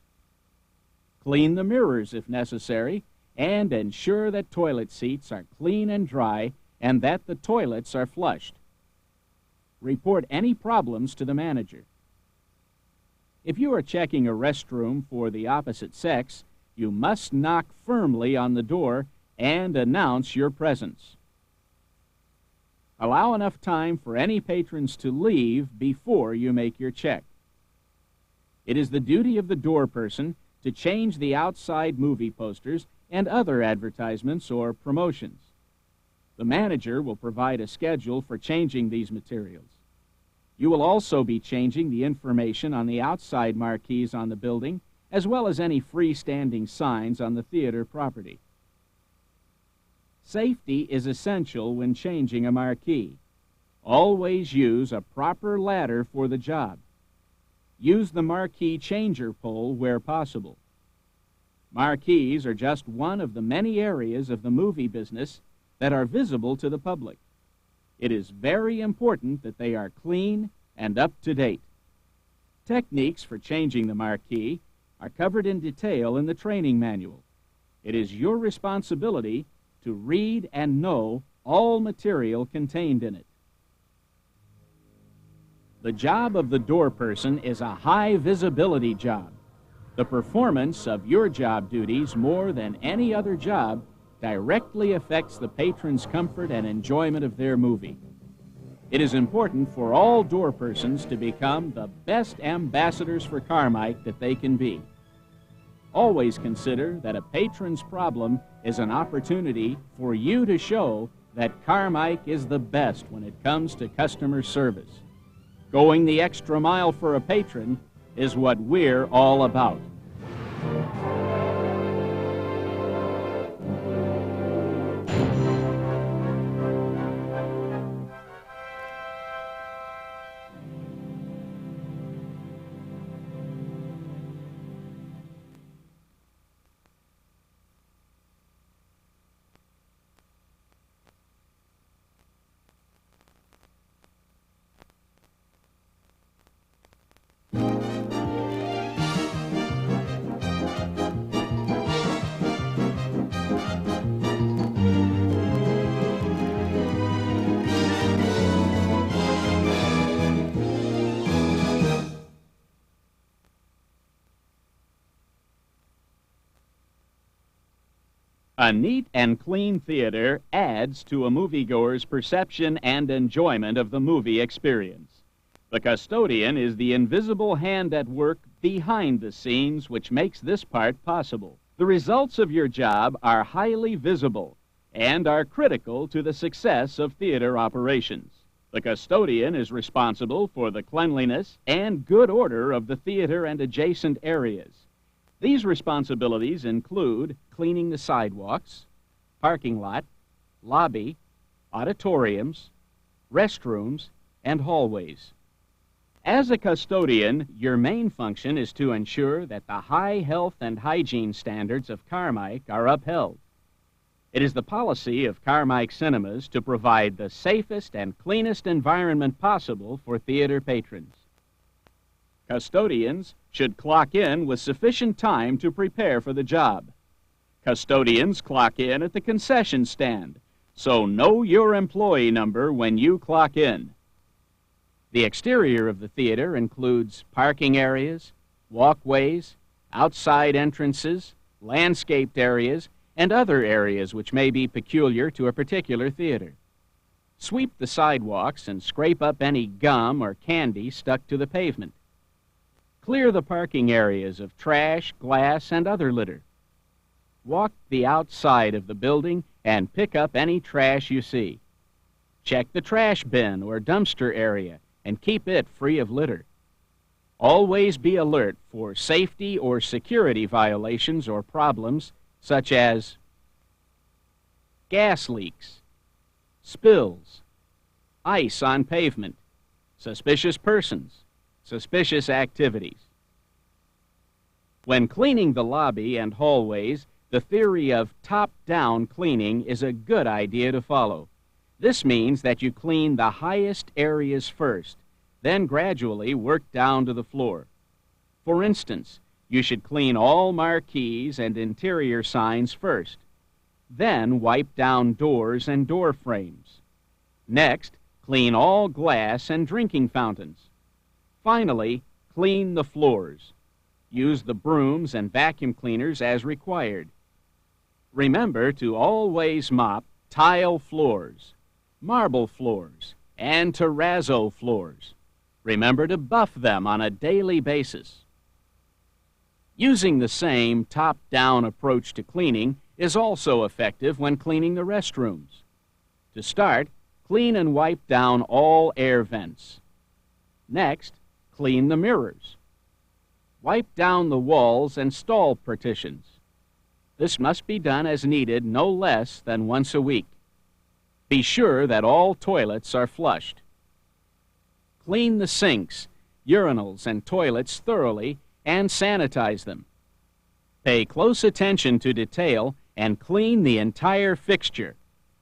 Clean the mirrors if necessary, and ensure that toilet seats are clean and dry and that the toilets are flushed. Report any problems to the manager. If you are checking a restroom for the opposite sex, you must knock firmly on the door and announce your presence. Allow enough time for any patrons to leave before you make your check. It is the duty of the door person to change the outside movie posters and other advertisements or promotions. The manager will provide a schedule for changing these materials. You will also be changing the information on the outside marquees on the building, as well as any freestanding signs on the theater property. Safety is essential when changing a marquee. Always use a proper ladder for the job. Use the marquee changer pole where possible. Marquees are just one of the many areas of the movie business that are visible to the public. It is very important that they are clean and up to date. Techniques for changing the marquee are covered in detail in the training manual. It is your responsibility to read and know all material contained in it. The job of the door person is a high visibility job. The performance of your job duties more than any other job directly affects the patron's comfort and enjoyment of their movie. It is important for all door persons to become the best ambassadors for Carmike that they can be. Always consider that a patron's problem is an opportunity for you to show that Carmike is the best when it comes to customer service. Going the extra mile for a patron is what we're all about. A neat and clean theater adds to a moviegoer's perception and enjoyment of the movie experience. The custodian is the invisible hand at work behind the scenes which makes this part possible. The results of your job are highly visible and are critical to the success of theater operations. The custodian is responsible for the cleanliness and good order of the theater and adjacent areas. These responsibilities include cleaning the sidewalks, parking lot, lobby, auditoriums, restrooms, and hallways. As a custodian, your main function is to ensure that the high health and hygiene standards of Carmike are upheld. It is the policy of Carmike Cinemas to provide the safest and cleanest environment possible for theater patrons. Custodians should clock in with sufficient time to prepare for the job. Custodians clock in at the concession stand, so know your employee number when you clock in. The exterior of the theater includes parking areas, walkways, outside entrances, landscaped areas, and other areas which may be peculiar to a particular theater. Sweep the sidewalks and scrape up any gum or candy stuck to the pavement. Clear the parking areas of trash, glass, and other litter. Walk the outside of the building and pick up any trash you see. Check the trash bin or dumpster area and keep it free of litter. Always be alert for safety or security violations or problems such as gas leaks, spills, ice on pavement, suspicious persons, suspicious activities. When cleaning the lobby and hallways, the theory of top-down cleaning is a good idea to follow. This means that you clean the highest areas first, then gradually work down to the floor. For instance, you should clean all marquees and interior signs first. Then wipe down doors and door frames. Next, clean all glass and drinking fountains. Finally, clean the floors. Use the brooms and vacuum cleaners as required. Remember to always mop tile floors, marble floors, and terrazzo floors. Remember to buff them on a daily basis. Using the same top-down approach to cleaning is also effective when cleaning the restrooms. To start, clean and wipe down all air vents. Next, clean the mirrors. Wipe down the walls and stall partitions. This must be done as needed no less than once a week. Be sure that all toilets are flushed. Clean the sinks, urinals, and toilets thoroughly and sanitize them. Pay close attention to detail and clean the entire fixture,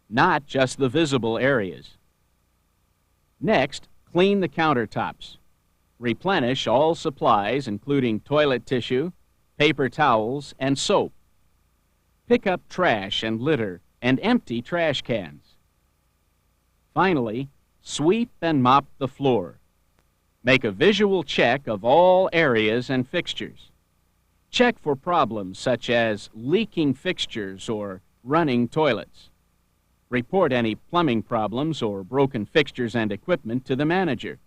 not just the visible areas. Next, clean the countertops. Replenish all supplies, including toilet tissue, paper towels, and soap. Pick up trash and litter and empty trash cans. Finally, sweep and mop the floor. Make a visual check of all areas and fixtures. Check for problems such as leaking fixtures or running toilets. Report any plumbing problems or broken fixtures and equipment to the manager.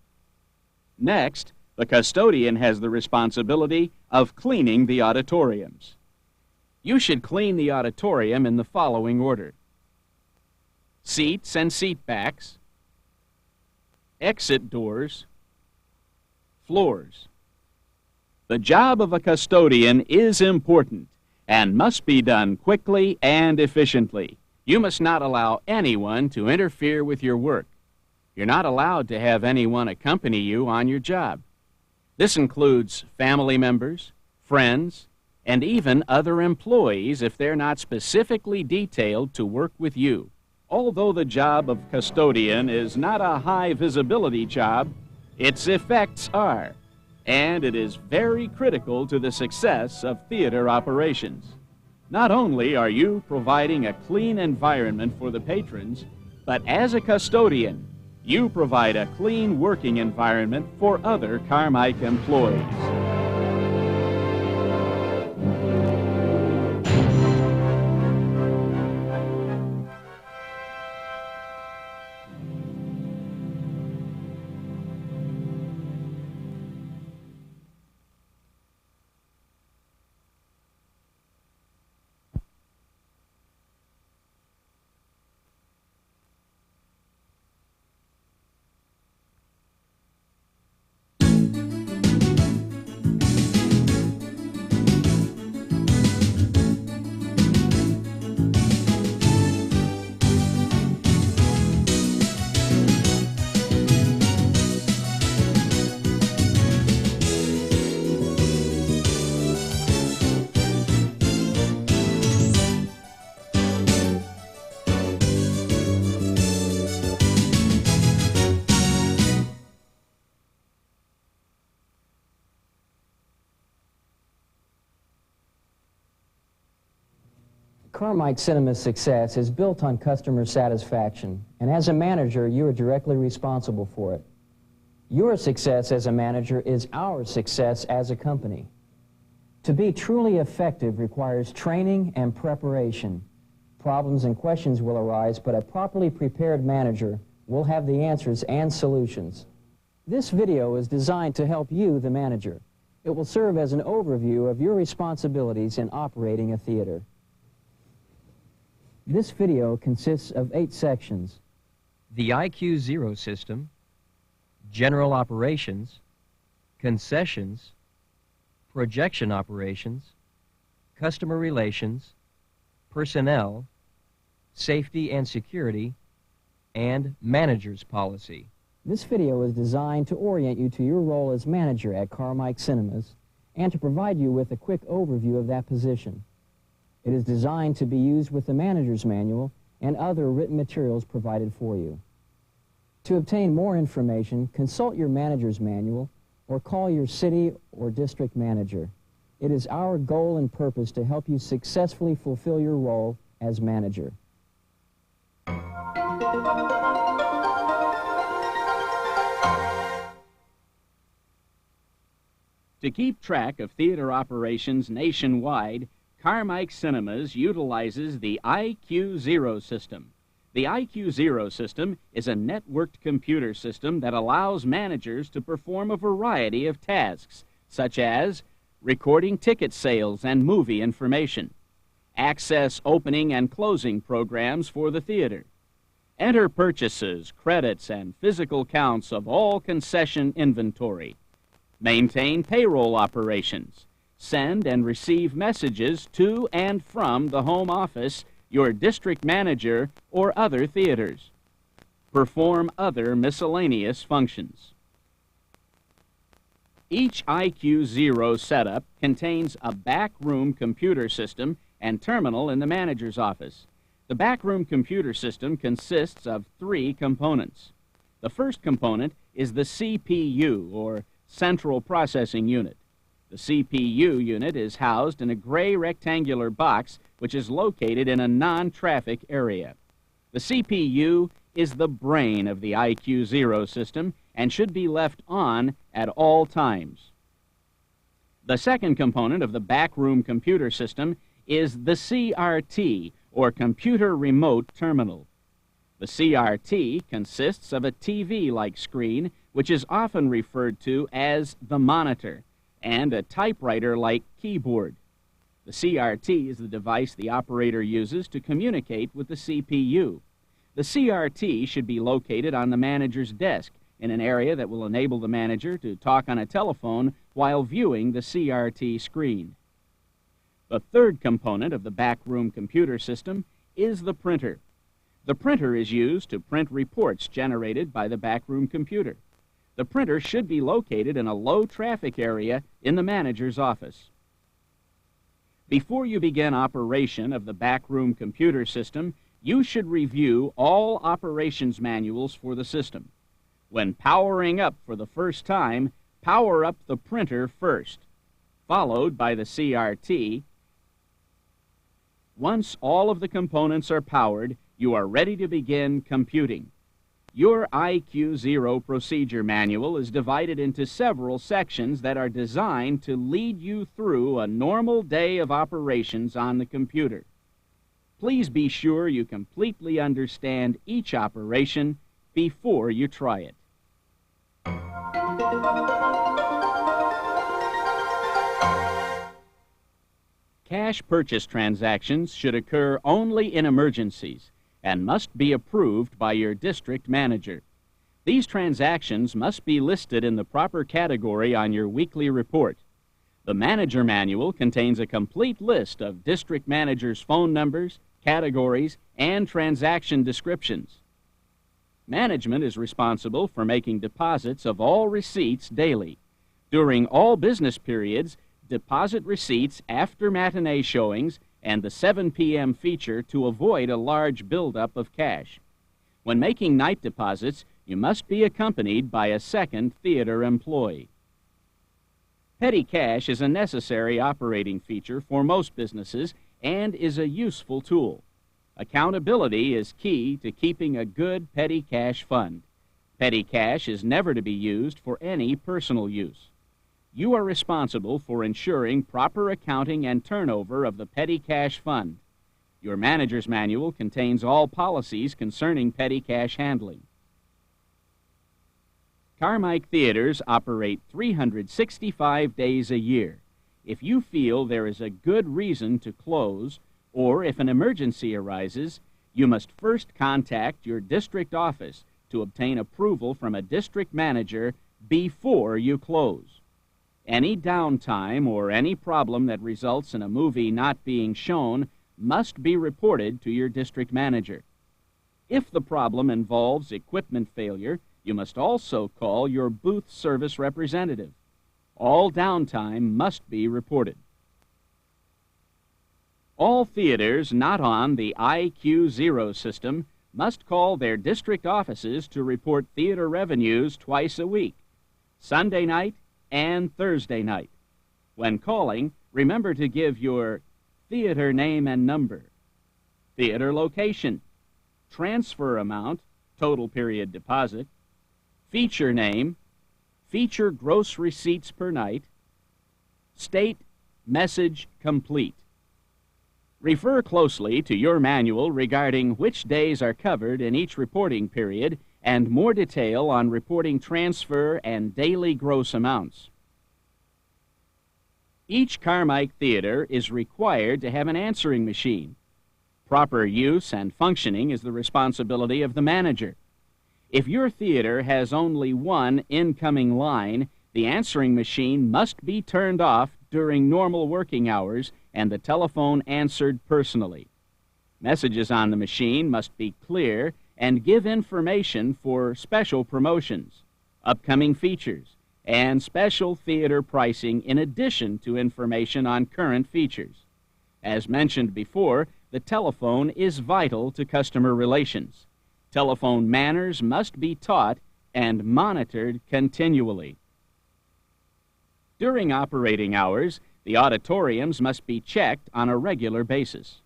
Next, the custodian has the responsibility of cleaning the auditoriums. You should clean the auditorium in the following order: seats and seat backs, exit doors, floors. The job of a custodian is important and must be done quickly and efficiently. You must not allow anyone to interfere with your work. You're not allowed to have anyone accompany you on your job. This includes family members, friends, and even other employees if they're not specifically detailed to work with you. Although the job of custodian is not a high-visibility job, its effects are, and it is very critical to the success of theater operations. Not only are you providing a clean environment for the patrons, but as a custodian, you provide a clean working environment for other Carmike employees. Carmike Cinema's success is built on customer satisfaction, and as a manager, you are directly responsible for it. Your success as a manager is our success as a company. To be truly effective requires training and preparation. Problems and questions will arise, but a properly prepared manager will have the answers and solutions. This video is designed to help you, the manager. It will serve as an overview of your responsibilities in operating a theater. This video consists of 8 sections: the IQ0 system, general operations, concessions, projection operations, customer relations, personnel, safety and security, and manager's policy. This video is designed to orient you to your role as manager at Carmike Cinemas and to provide you with a quick overview of that position. It is designed to be used with the manager's manual and other written materials provided for you. To obtain more information, consult your manager's manual or call your city or district manager. It is our goal and purpose to help you successfully fulfill your role as manager. To keep track of theater operations nationwide, Carmike Cinemas utilizes the IQ0 system. The IQ0 system is a networked computer system that allows managers to perform a variety of tasks, such as recording ticket sales and movie information, access opening and closing programs for the theater, enter purchases, credits, and physical counts of all concession inventory, maintain payroll operations, send and receive messages to and from the home office, your district manager, or other theaters, perform other miscellaneous functions. Each IQ0 setup contains a backroom computer system and terminal in the manager's office. The backroom computer system consists of 3 components. The first component is the CPU, or Central Processing Unit. The CPU unit is housed in a gray rectangular box which is located in a non-traffic area. The CPU is the brain of the IQ0 system and should be left on at all times. The second component of the backroom computer system is the CRT, or Computer Remote Terminal. The CRT consists of a TV-like screen, which is often referred to as the monitor, and a typewriter-like keyboard. The CRT is the device the operator uses to communicate with the CPU. The CRT should be located on the manager's desk in an area that will enable the manager to talk on a telephone while viewing the CRT screen. The third component of the backroom computer system is the printer. The printer is used to print reports generated by the backroom computer. The printer should be located in a low-traffic area in the manager's office. Before you begin operation of the backroom computer system, you should review all operations manuals for the system. When powering up for the first time, power up the printer first, followed by the CRT. Once all of the components are powered, you are ready to begin computing. Your IQ0 procedure manual is divided into several sections that are designed to lead you through a normal day of operations on the computer. Please be sure you completely understand each operation before you try it. Cash purchase transactions should occur only in emergencies and must be approved by your district manager. These transactions must be listed in the proper category on your weekly report. The manager manual contains a complete list of district managers' phone numbers, categories, and transaction descriptions. Management is responsible for making deposits of all receipts daily. During all business periods, deposit receipts after matinee showings and the 7 p.m. feature to avoid a large buildup of cash. When making night deposits, you must be accompanied by a second theater employee. Petty cash is a necessary operating feature for most businesses and is a useful tool. Accountability is key to keeping a good petty cash fund. Petty cash is never to be used for any personal use. You are responsible for ensuring proper accounting and turnover of the petty cash fund. Your manager's manual contains all policies concerning petty cash handling. Carmike theaters operate 365 days a year. If you feel there is a good reason to close, or if an emergency arises, you must first contact your district office to obtain approval from a district manager before you close. Any downtime or any problem that results in a movie not being shown must be reported to your district manager. If the problem involves equipment failure, you must also call your booth service representative. All downtime must be reported. All theaters not on the IQ0 system must call their district offices to report theater revenues twice a week, Sunday night and Thursday night. When calling, remember to give your theater name and number, theater location, transfer amount, total period deposit, feature name, feature gross receipts per night, state message complete. Refer closely to your manual regarding which days are covered in each reporting period and more detail on reporting transfer and daily gross amounts. Each Carmike theater is required to have an answering machine. Proper use and functioning is the responsibility of the manager. If your theater has only one incoming line, the answering machine must be turned off during normal working hours and the telephone answered personally. Messages on the machine must be clear and give information for special promotions, upcoming features, and special theater pricing in addition to information on current features. As mentioned before, the telephone is vital to customer relations. Telephone manners must be taught and monitored continually. During operating hours, the auditoriums must be checked on a regular basis.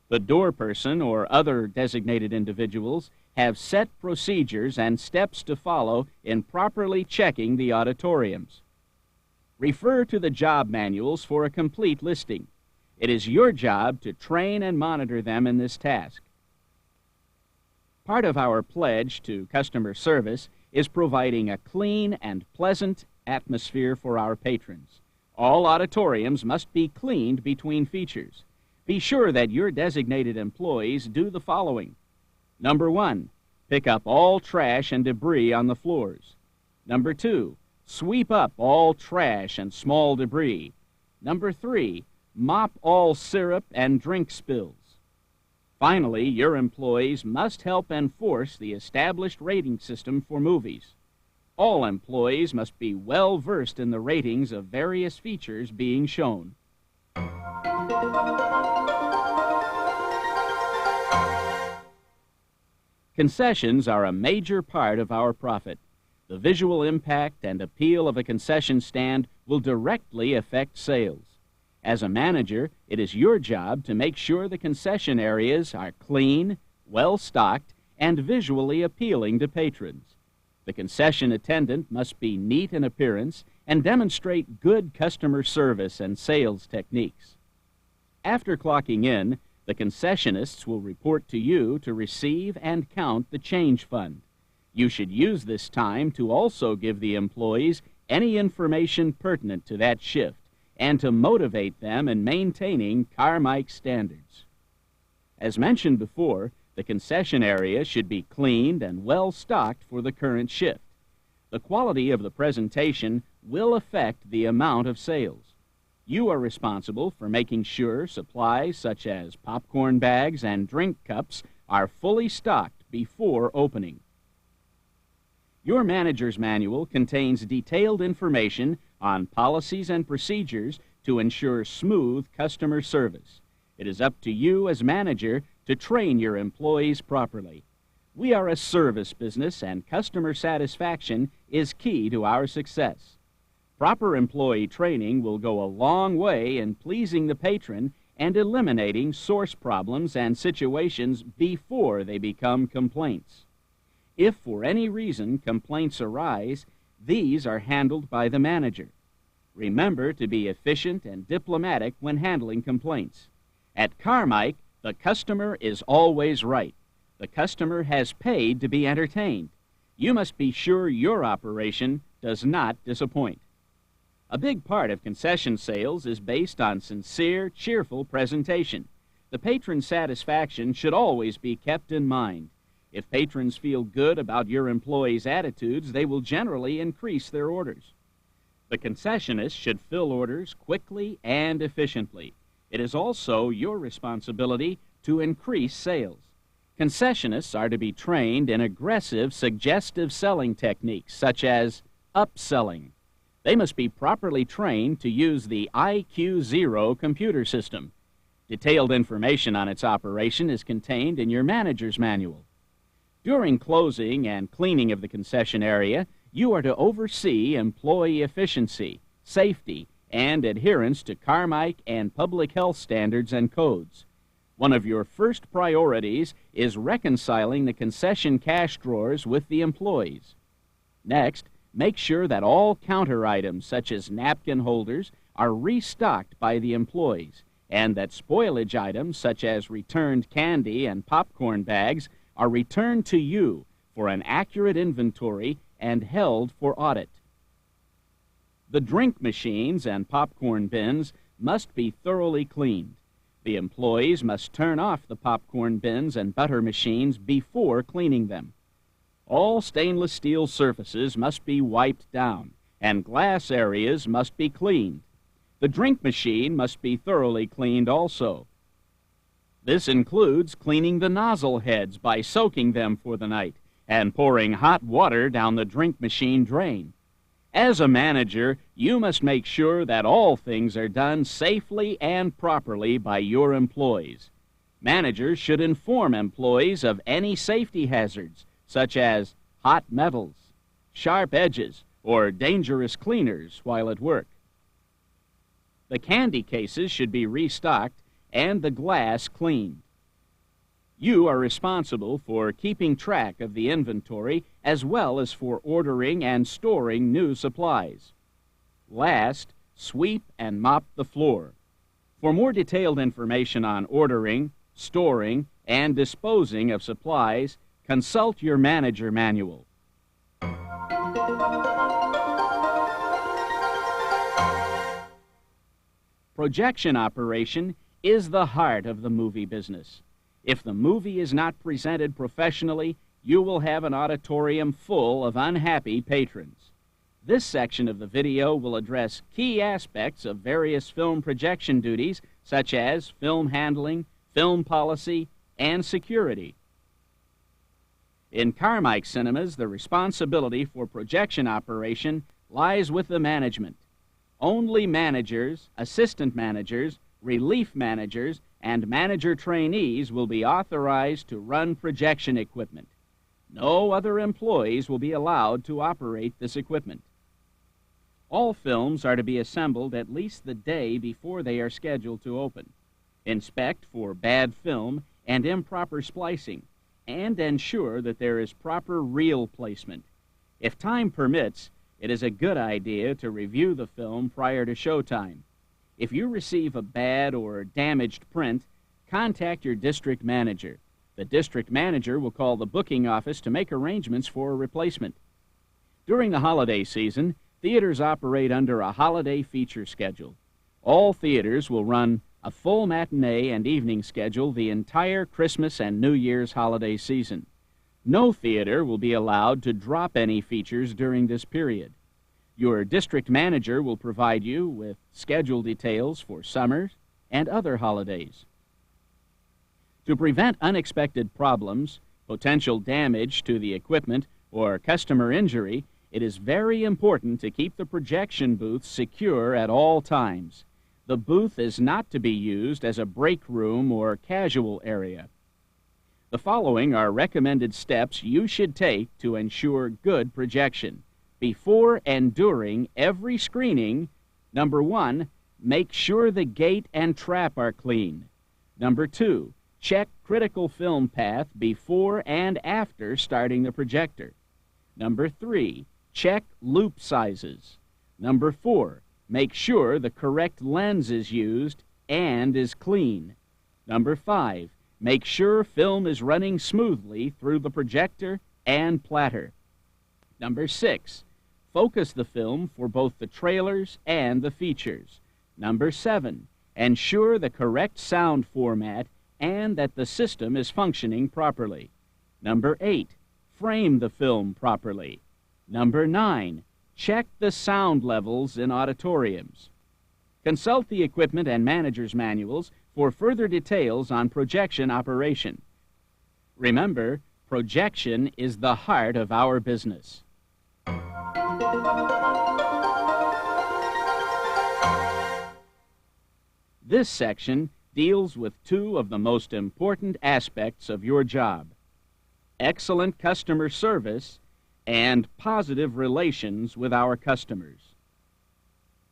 The door person or other designated individuals have set procedures and steps to follow in properly checking the auditoriums. Refer to the job manuals for a complete listing. It is your job to train and monitor them in this task. Part of our pledge to customer service is providing a clean and pleasant atmosphere for our patrons. All auditoriums must be cleaned between features. Be sure that your designated employees do the following. Number 1, pick up all trash and debris on the floors. Number 2, sweep up all trash and small debris. Number 3, mop all syrup and drink spills. Finally, your employees must help enforce the established rating system for movies. All employees must be well versed in the ratings of various features being shown. Concessions are a major part of our profit. The visual impact and appeal of a concession stand will directly affect sales. As a manager, it is your job to make sure the concession areas are clean, well-stocked, and visually appealing to patrons. The concession attendant must be neat in appearance and demonstrate good customer service and sales techniques. After clocking in, the concessionists will report to you to receive and count the change fund. You should use this time to also give the employees any information pertinent to that shift and to motivate them in maintaining Carmike standards. As mentioned before, the concession area should be cleaned and well stocked for the current shift. The quality of the presentation will affect the amount of sales. You are responsible for making sure supplies such as popcorn bags and drink cups are fully stocked before opening. Your manager's manual contains detailed information on policies and procedures to ensure smooth customer service. It is up to you as manager to train your employees properly. We are a service business and customer satisfaction is key to our success. Proper employee training will go a long way in pleasing the patron and eliminating source problems and situations before they become complaints. If for any reason complaints arise, these are handled by the manager. Remember to be efficient and diplomatic when handling complaints. At Carmike, the customer is always right. The customer has paid to be entertained. you must be sure your operation does not disappoint. A big part of concession sales is based on sincere, cheerful presentation. The patron's satisfaction should always be kept in mind. If patrons feel good about your employees' attitudes, they will generally increase their orders. The concessionist should fill orders quickly and efficiently. It is also your responsibility to increase sales. Concessionists are to be trained in aggressive, suggestive selling techniques, such as upselling. They must be properly trained to use the IQ0 computer system. Detailed information on its operation is contained in your manager's manual. During closing and cleaning of the concession area, you are to oversee employee efficiency, safety, and adherence to Carmike and public health standards and codes. One of your first priorities is reconciling the concession cash drawers with the employees. Next, make sure that all counter items, such as napkin holders, are restocked by the employees, and that spoilage items, such as returned candy and popcorn bags, are returned to you for an accurate inventory and held for audit. The drink machines and popcorn bins must be thoroughly cleaned. The employees must turn off the popcorn bins and butter machines before cleaning them. All stainless steel surfaces must be wiped down, and glass areas must be cleaned. The drink machine must be thoroughly cleaned also. This includes cleaning the nozzle heads by soaking them for the night and pouring hot water down the drink machine drain. As a manager, you must make sure that all things are done safely and properly by your employees. Managers should inform employees of any safety hazards, such as hot metals, sharp edges, or dangerous cleaners while at work. The candy cases should be restocked and the glass cleaned. You are responsible for keeping track of the inventory as well as for ordering and storing new supplies. Last, sweep and mop the floor. For more detailed information on ordering, storing, and disposing of supplies, consult your manager manual. Projection operation is the heart of the movie business. If the movie is not presented professionally, you will have an auditorium full of unhappy patrons. This section of the video will address key aspects of various film projection duties, such as film handling, film policy, and security. In Carmike Cinemas, the responsibility for projection operation lies with the management. Only managers, assistant managers, relief managers, and manager trainees will be authorized to run projection equipment. No other employees will be allowed to operate this equipment. All films are to be assembled at least the day before they are scheduled to open. Inspect for bad film and improper splicing, and ensure that there is proper reel placement. If time permits, it is a good idea to review the film prior to showtime. If you receive a bad or damaged print, contact your district manager. The district manager will call the booking office to make arrangements for a replacement. During the holiday season, theaters operate under a holiday feature schedule. All theaters will run a full matinee and evening schedule the entire Christmas and New Year's holiday season. No theater will be allowed to drop any features during this period. Your district manager will provide you with schedule details for summer and other holidays. To prevent unexpected problems, potential damage to the equipment, or customer injury, it is very important to keep the projection booth secure at all times. The booth is not to be used as a break room or casual area. The following are recommended steps you should take to ensure good projection. Before and during every screening, number 1, make sure the gate and trap are clean. Number 2, check critical film path before and after starting the projector. Number 3, check loop sizes. Number 4, make sure the correct lens is used and is clean. Number 5, make sure film is running smoothly through the projector and platter. Number 6, focus the film for both the trailers and the features. Number 7, ensure the correct sound format and that the system is functioning properly. Number 8, frame the film properly. Number 9, check the sound levels in auditoriums. Consult the equipment and manager's manuals for further details on projection operation. Remember, projection is the heart of our business. This section deals with two of the most important aspects of your job: excellent customer service and positive relations with our customers.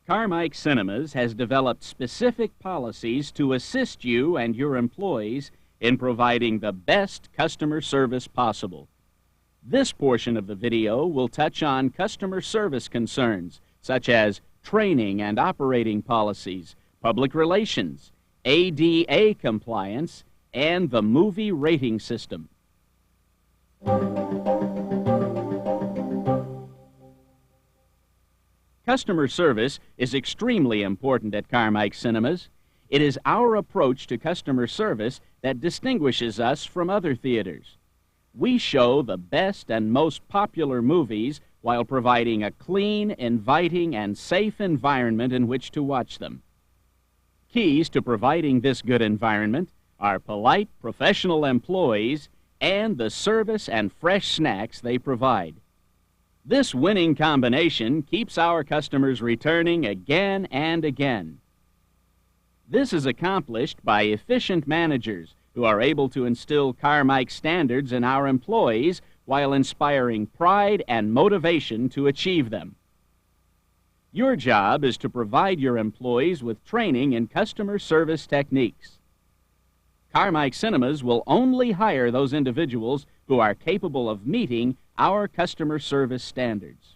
Carmike Cinemas has developed specific policies to assist you and your employees in providing the best customer service possible. This portion of the video will touch on customer service concerns such as training and operating policies, public relations, ADA compliance, and the movie rating system. Customer service is extremely important at Carmike Cinemas. It is our approach to customer service that distinguishes us from other theaters. We show the best and most popular movies while providing a clean, inviting, and safe environment in which to watch them. Keys to providing this good environment are polite, professional employees and the service and fresh snacks they provide. This winning combination keeps our customers returning again and again. This is accomplished by efficient managers who are able to instill Carmike standards in our employees while inspiring pride and motivation to achieve them. Your job is to provide your employees with training in customer service techniques. Carmike Cinemas will only hire those individuals who are capable of meeting our customer service standards.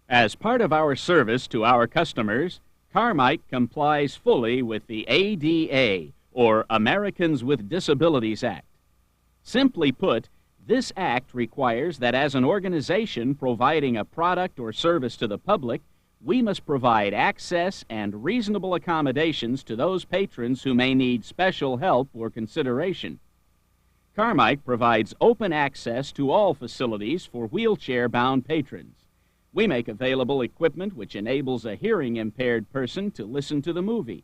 As part of our service to our customers, Carmike complies fully with the ADA, or Americans with Disabilities Act. Simply put, this act requires that as an organization providing a product or service to the public, we must provide access and reasonable accommodations to those patrons who may need special help or consideration. Carmike provides open access to all facilities for wheelchair-bound patrons. We make available equipment which enables a hearing-impaired person to listen to the movie.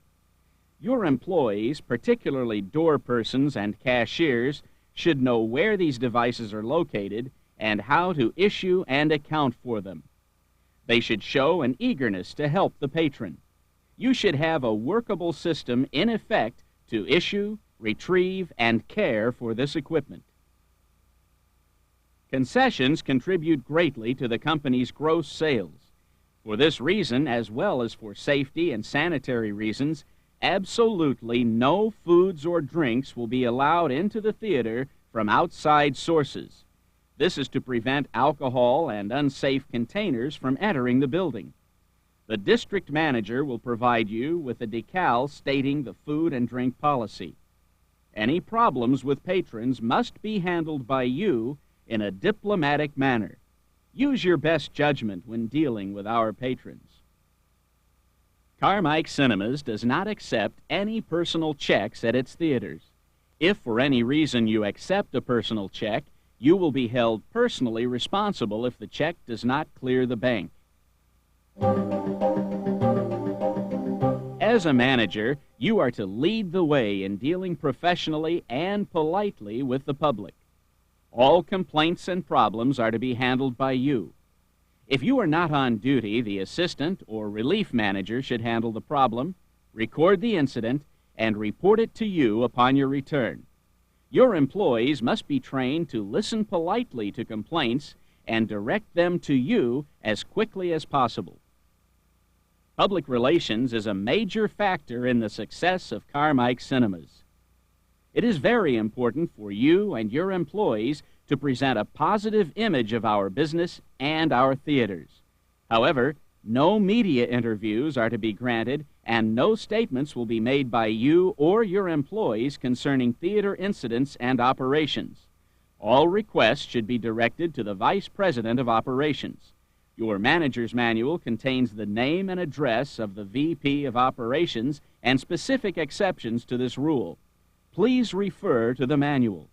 Your employees, particularly door persons and cashiers, should know where these devices are located and how to issue and account for them. They should show an eagerness to help the patron. You should have a workable system in effect to issue, retrieve, and care for this equipment. Concessions contribute greatly to the company's gross sales. For this reason, as well as for safety and sanitary reasons, absolutely no foods or drinks will be allowed into the theater from outside sources. This is to prevent alcohol and unsafe containers from entering the building. The district manager will provide you with a decal stating the food and drink policy. Any problems with patrons must be handled by you in a diplomatic manner. Use your best judgment when dealing with our patrons. Carmike Cinemas does not accept any personal checks at its theaters. If for any reason you accept a personal check, you will be held personally responsible if the check does not clear the bank. As a manager, you are to lead the way in dealing professionally and politely with the public. All complaints and problems are to be handled by you. If you are not on duty, the assistant or relief manager should handle the problem, record the incident, and report it to you upon your return. Your employees must be trained to listen politely to complaints and direct them to you as quickly as possible. Public relations is a major factor in the success of Carmike Cinemas. It is very important for you and your employees to present a positive image of our business and our theaters. However, no media interviews are to be granted, and no statements will be made by you or your employees concerning theater incidents and operations. All requests should be directed to the Vice President of Operations. Your manager's manual contains the name and address of the VP of Operations and specific exceptions to this rule. Please refer to the manual.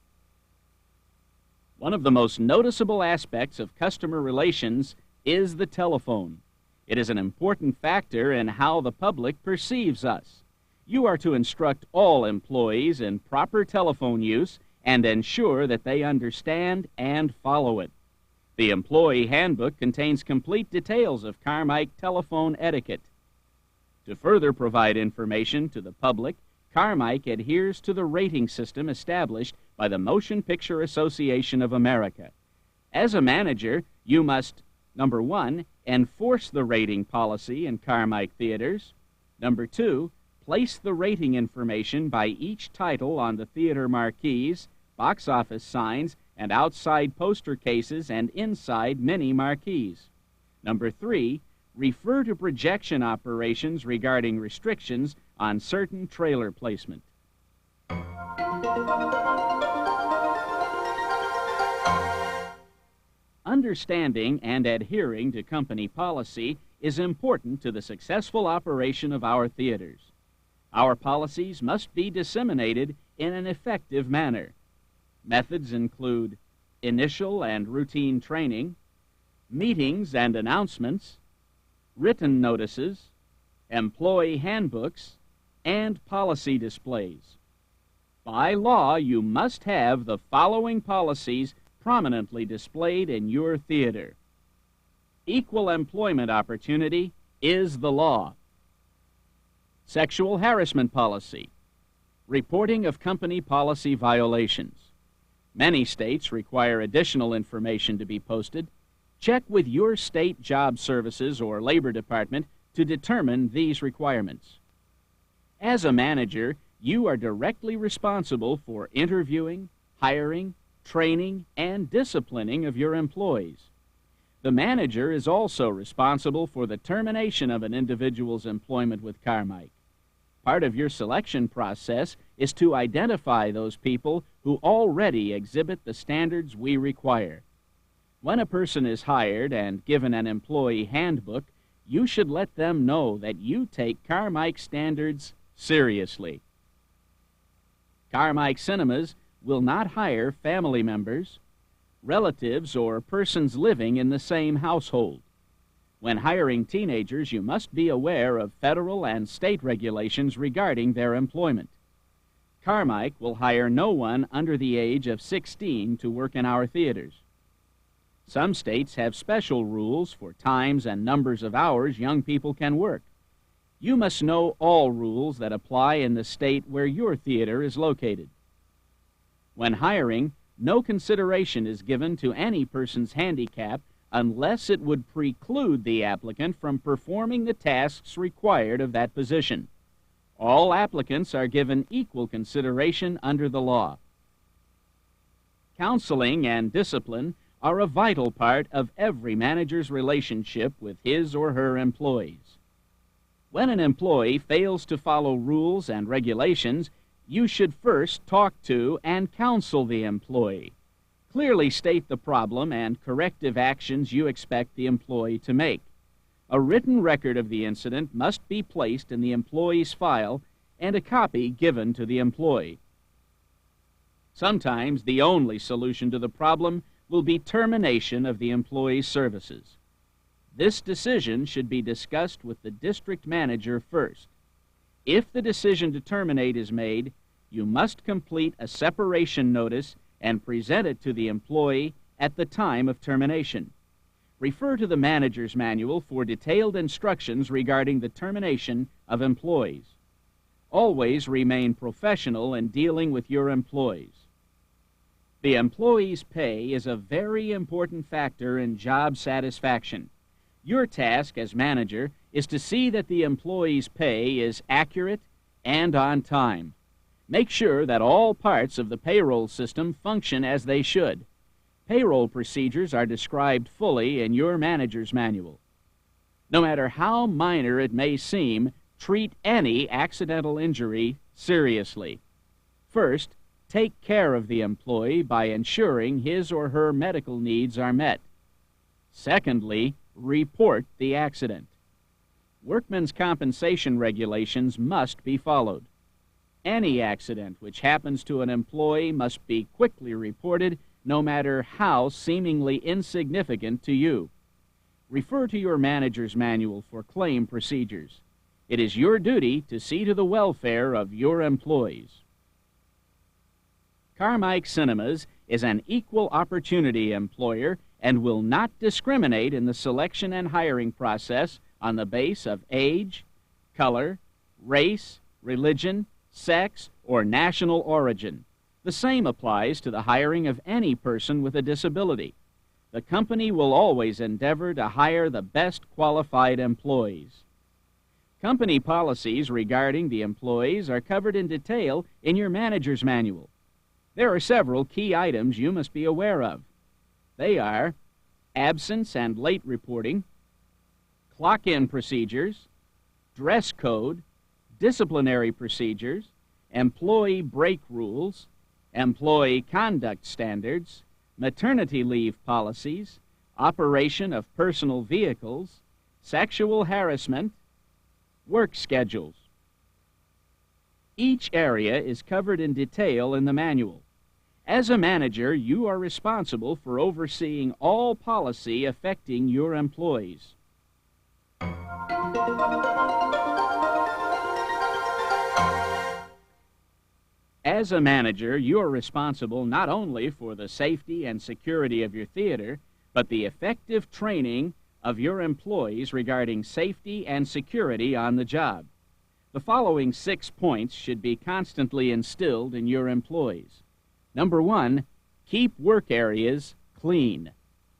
One of the most noticeable aspects of customer relations is the telephone. It is an important factor in how the public perceives us. You are to instruct all employees in proper telephone use and ensure that they understand and follow it. The Employee Handbook contains complete details of Carmike telephone etiquette. To further provide information to the public, Carmike adheres to the rating system established by the Motion Picture Association of America. As a manager, you must, number 1, enforce the rating policy in Carmike theaters. Number 2, place the rating information by each title on the theater marquees, box office signs, and outside poster cases and inside mini marquees. Number 3, refer to projection operations regarding restrictions on certain trailer placement. Understanding and adhering to company policy is important to the successful operation of our theaters. Our policies must be disseminated in an effective manner. Methods include initial and routine training, meetings and announcements, written notices, employee handbooks, and policy displays. By law, you must have the following policies prominently displayed in your theater. Equal employment opportunity is the law. Sexual harassment policy. Reporting of company policy violations. Many states require additional information to be posted. Check with your state job services or labor department to determine these requirements. As a manager, you are directly responsible for interviewing, hiring, training, and disciplining of your employees. The manager is also responsible for the termination of an individual's employment with Carmike. Part of your selection process is to identify those people who already exhibit the standards we require. When a person is hired and given an employee handbook, you should let them know that you take Carmike standards seriously. Carmike Cinemas will not hire family members, relatives, or persons living in the same household. When hiring teenagers, you must be aware of federal and state regulations regarding their employment. Carmike will hire no one under the age of 16 to work in our theaters. Some states have special rules for times and numbers of hours young people can work. You must know all rules that apply in the state where your theater is located. When hiring, no consideration is given to any person's handicap unless it would preclude the applicant from performing the tasks required of that position. All applicants are given equal consideration under the law. Counseling and discipline are a vital part of every manager's relationship with his or her employees. When an employee fails to follow rules and regulations, you should first talk to and counsel the employee. Clearly state the problem and corrective actions you expect the employee to make. A written record of the incident must be placed in the employee's file and a copy given to the employee. Sometimes the only solution to the problem will be termination of the employee's services. This decision should be discussed with the district manager first. If the decision to terminate is made, you must complete a separation notice and present it to the employee at the time of termination. Refer to the manager's manual for detailed instructions regarding the termination of employees. Always remain professional in dealing with your employees. The employee's pay is a very important factor in job satisfaction. Your task as manager is to see that the employee's pay is accurate and on time. Make sure that all parts of the payroll system function as they should. Payroll procedures are described fully in your manager's manual. No matter how minor it may seem, treat any accidental injury seriously. First, Take care of the employee by ensuring his or her medical needs are met. Secondly, report the accident. Workmen's compensation regulations must be followed. Any accident which happens to an employee must be quickly reported, no matter how seemingly insignificant to you. Refer to your manager's manual for claim procedures. It is your duty to see to the welfare of your employees. Carmike Cinemas is an equal opportunity employer and will not discriminate in the selection and hiring process on the basis of age, color, race, religion, sex, or national origin. The same applies to the hiring of any person with a disability. The company will always endeavor to hire the best qualified employees. Company policies regarding the employees are covered in detail in your manager's manual. There are several key items you must be aware of. They are absence and late reporting, clock-in procedures, dress code, disciplinary procedures, employee break rules, employee conduct standards, maternity leave policies, operation of personal vehicles, sexual harassment, work schedules. Each area is covered in detail in the manual. As a manager, you are responsible for overseeing all policy affecting your employees. As a manager, you are responsible not only for the safety and security of your theater, but the effective training of your employees regarding safety and security on the job. The following 6 points should be constantly instilled in your employees. Number 1, keep work areas clean.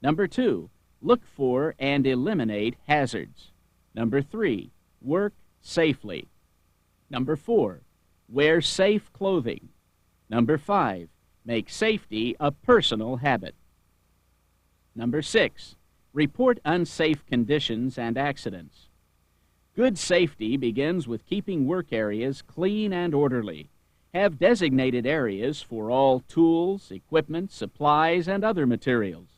Number 2, look for and eliminate hazards. Number 3, work safely. Number 4, wear safe clothing. Number 5, make safety a personal habit. Number 6, report unsafe conditions and accidents. Good safety begins with keeping work areas clean and orderly. Have designated areas for all tools, equipment, supplies, and other materials.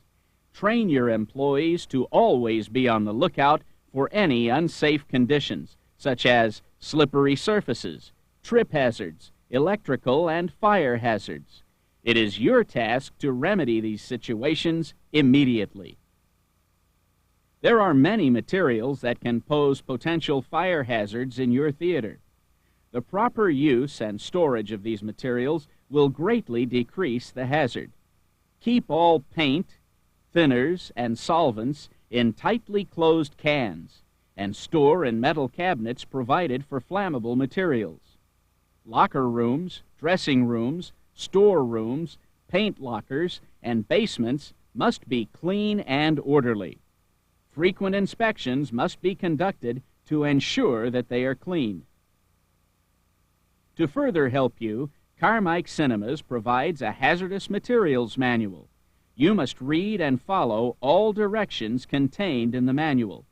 Train your employees to always be on the lookout for any unsafe conditions, such as slippery surfaces, trip hazards, electrical and fire hazards. It is your task to remedy these situations immediately. There are many materials that can pose potential fire hazards in your theater. The proper use and storage of these materials will greatly decrease the hazard. Keep all paint, thinners, and solvents in tightly closed cans and store in metal cabinets provided for flammable materials. Locker rooms, dressing rooms, store rooms, paint lockers, and basements must be clean and orderly. Frequent inspections must be conducted to ensure that they are clean. To further help you, Carmike Cinemas provides a hazardous materials manual. You must read and follow all directions contained in the manual.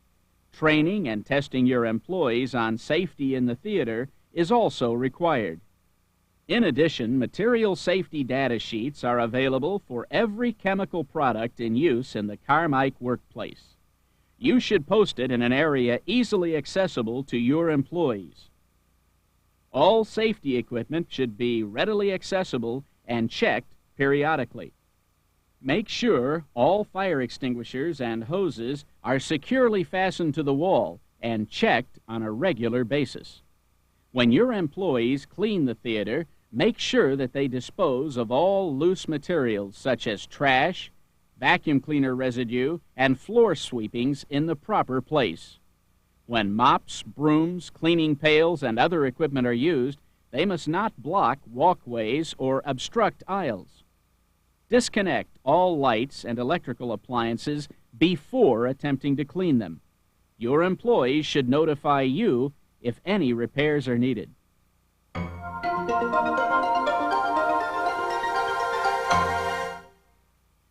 Training and testing your employees on safety in the theater is also required. In addition, material safety data sheets are available for every chemical product in use in the Carmike workplace. You should post it in an area easily accessible to your employees. All safety equipment should be readily accessible and checked periodically. Make sure all fire extinguishers and hoses are securely fastened to the wall and checked on a regular basis. When your employees clean the theater, make sure that they dispose of all loose materials such as trash, vacuum cleaner residue, and floor sweepings in the proper place. When mops, brooms, cleaning pails, and other equipment are used, they must not block walkways or obstruct aisles. Disconnect all lights and electrical appliances before attempting to clean them. Your employees should notify you if any repairs are needed.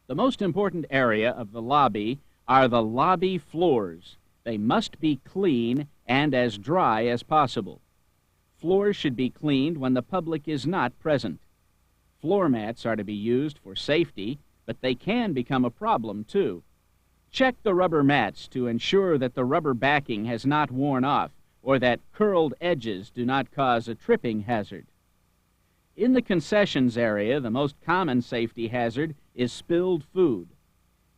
The most important area of the lobby are the lobby floors. They must be clean and as dry as possible. Floors should be cleaned when the public is not present. Floor mats are to be used for safety, but they can become a problem too. Check the rubber mats to ensure that the rubber backing has not worn off or that curled edges do not cause a tripping hazard. In the concessions area, the most common safety hazard is spilled food.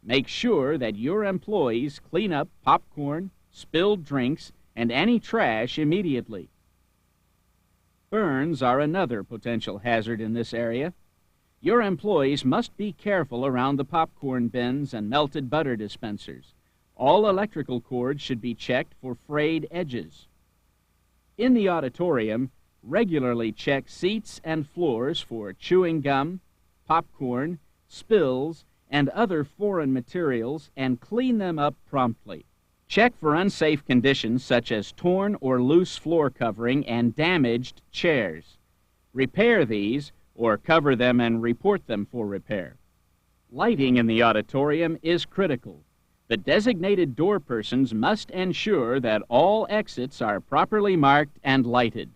Make sure that your employees clean up popcorn, spilled drinks, and any trash immediately. Burns are another potential hazard in this area. Your employees must be careful around the popcorn bins and melted butter dispensers. All electrical cords should be checked for frayed edges. In the auditorium, regularly check seats and floors for chewing gum, popcorn, spills, and other foreign materials and clean them up promptly. Check for unsafe conditions such as torn or loose floor covering and damaged chairs. Repair these or cover them and report them for repair. Lighting in the auditorium is critical. The designated door persons must ensure that all exits are properly marked and lighted.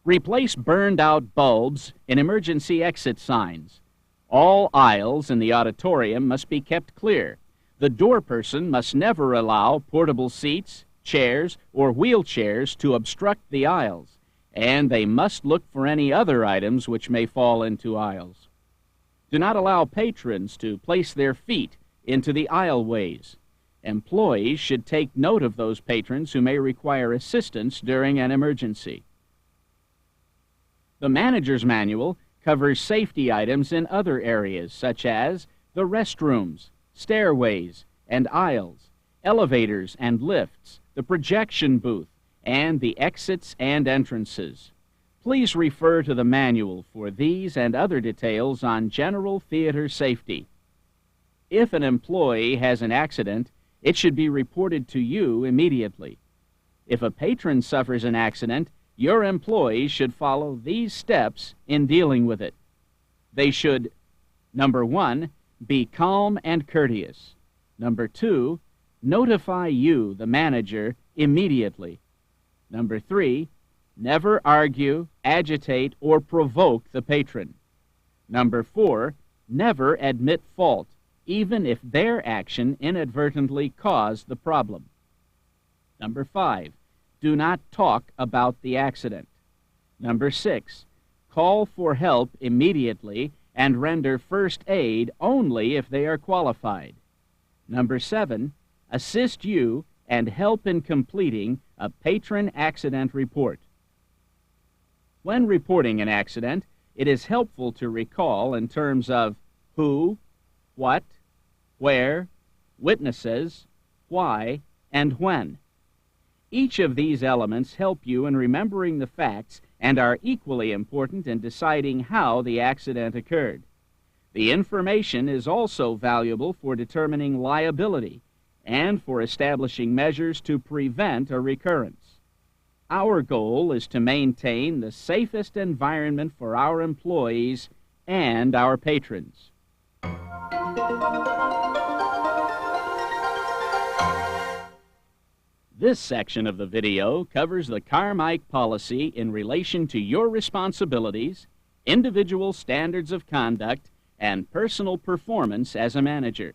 Replace burned-out bulbs in emergency exit signs. All aisles in the auditorium must be kept clear. The door person must never allow portable seats, chairs, or wheelchairs to obstruct the aisles, and they must look for any other items which may fall into aisles. Do not allow patrons to place their feet into the aisleways. Employees should take note of those patrons who may require assistance during an emergency. The manager's manual covers safety items in other areas, such as the restrooms, stairways and aisles, elevators and lifts, the projection booth, and the exits and entrances. Please refer to the manual for these and other details on general theater safety. If an employee has an accident, it should be reported to you immediately. If a patron suffers an accident, your employees should follow these steps in dealing with it. They should, number 1, be calm and courteous. Number 2, notify you, the manager, immediately. Number 3, never argue, agitate, or provoke the patron. Number 4, never admit fault, even if their action inadvertently caused the problem. Number 5, do not talk about the accident. Number 6, call for help immediately and render first aid only if they are qualified. Number 7, assist you and help in completing a patron accident report. When reporting an accident, it is helpful to recall in terms of who, what, where, witnesses, why, and when. Each of these elements help you in remembering the facts and are equally important in deciding how the accident occurred. The information is also valuable for determining liability and for establishing measures to prevent a recurrence. Our goal is to maintain the safest environment for our employees and our patrons. This section of the video covers the Carmike policy in relation to your responsibilities, individual standards of conduct, and personal performance as a manager.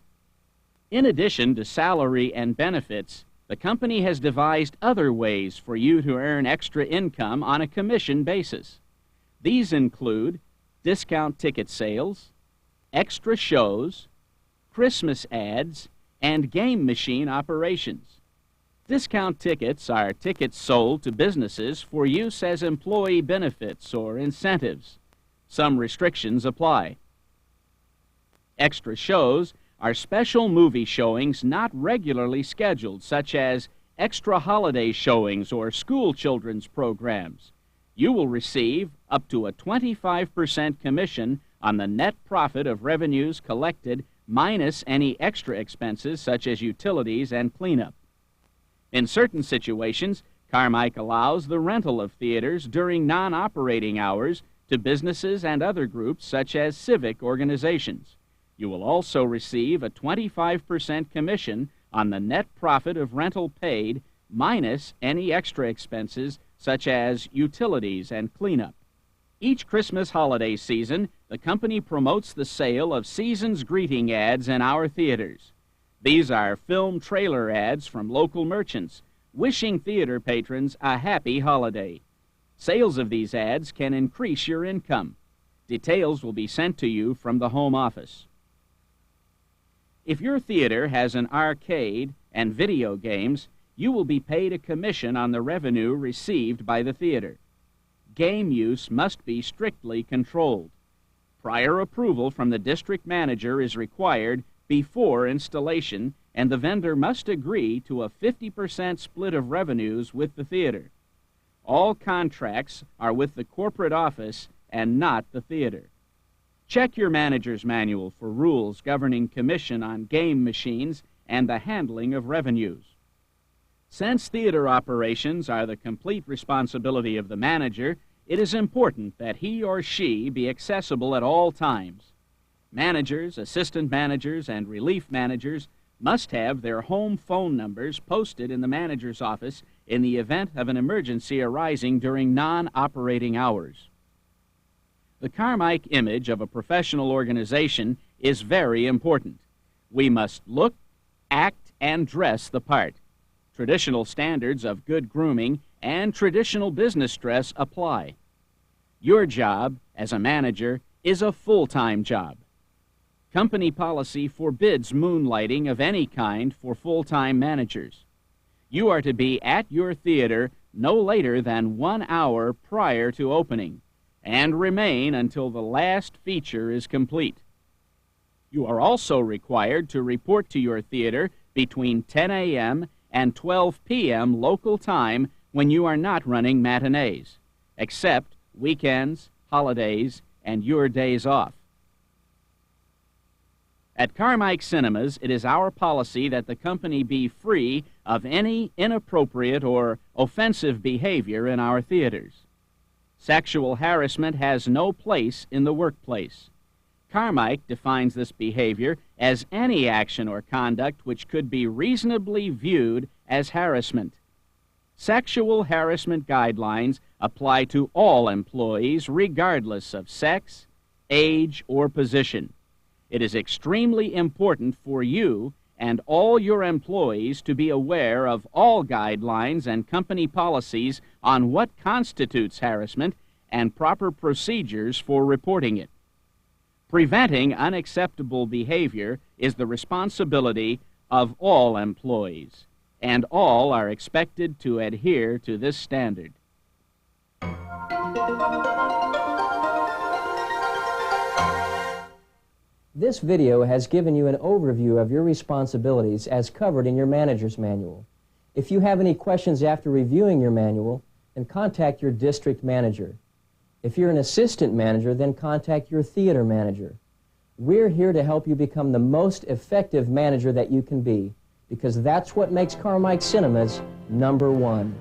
In addition to salary and benefits, the company has devised other ways for you to earn extra income on a commission basis. These include discount ticket sales, extra shows, Christmas ads, and game machine operations. Discount tickets are tickets sold to businesses for use as employee benefits or incentives. Some restrictions apply. Extra shows are special movie showings not regularly scheduled, such as extra holiday showings or school children's programs. You will receive up to a 25% commission on the net profit of revenues collected minus any extra expenses such as utilities and cleanup. In certain situations, Carmike allows the rental of theaters during non-operating hours to businesses and other groups such as civic organizations. You will also receive a 25% commission on the net profit of rental paid minus any extra expenses such as utilities and cleanup. Each Christmas holiday season, the company promotes the sale of season's greeting ads in our theaters. These are film trailer ads from local merchants, wishing theater patrons a happy holiday. Sales of these ads can increase your income. Details will be sent to you from the home office. If your theater has an arcade and video games, you will be paid a commission on the revenue received by the theater. Game use must be strictly controlled. Prior approval from the district manager is required before installation, and the vendor must agree to a 50% split of revenues with the theater. All contracts are with the corporate office and not the theater. Check your manager's manual for rules governing commission on game machines and the handling of revenues. Since theater operations are the complete responsibility of the manager, it is important that he or she be accessible at all times. Managers, assistant managers, and relief managers must have their home phone numbers posted in the manager's office in the event of an emergency arising during non-operating hours. The Carmike image of a professional organization is very important. We must look, act, and dress the part. Traditional standards of good grooming and traditional business dress apply. Your job as a manager is a full-time job. Company policy forbids moonlighting of any kind for full-time managers. You are to be at your theater no later than 1 hour prior to opening and remain until the last feature is complete. You are also required to report to your theater between 10 a.m. and 12 p.m. local time when you are not running matinees, except weekends, holidays, and your days off. At Carmike Cinemas, it is our policy that the company be free of any inappropriate or offensive behavior in our theaters. Sexual harassment has no place in the workplace. Carmike defines this behavior as any action or conduct which could be reasonably viewed as harassment. Sexual harassment guidelines apply to all employees regardless of sex, age, or position. It is extremely important for you and all your employees to be aware of all guidelines and company policies on what constitutes harassment and proper procedures for reporting it. Preventing unacceptable behavior is the responsibility of all employees, and all are expected to adhere to this standard. This video has given you an overview of your responsibilities as covered in your manager's manual. If you have any questions after reviewing your manual, then contact your district manager. If you're an assistant manager, then contact your theater manager. We're here to help you become the most effective manager that you can be, because that's what makes Carmike Cinemas #1.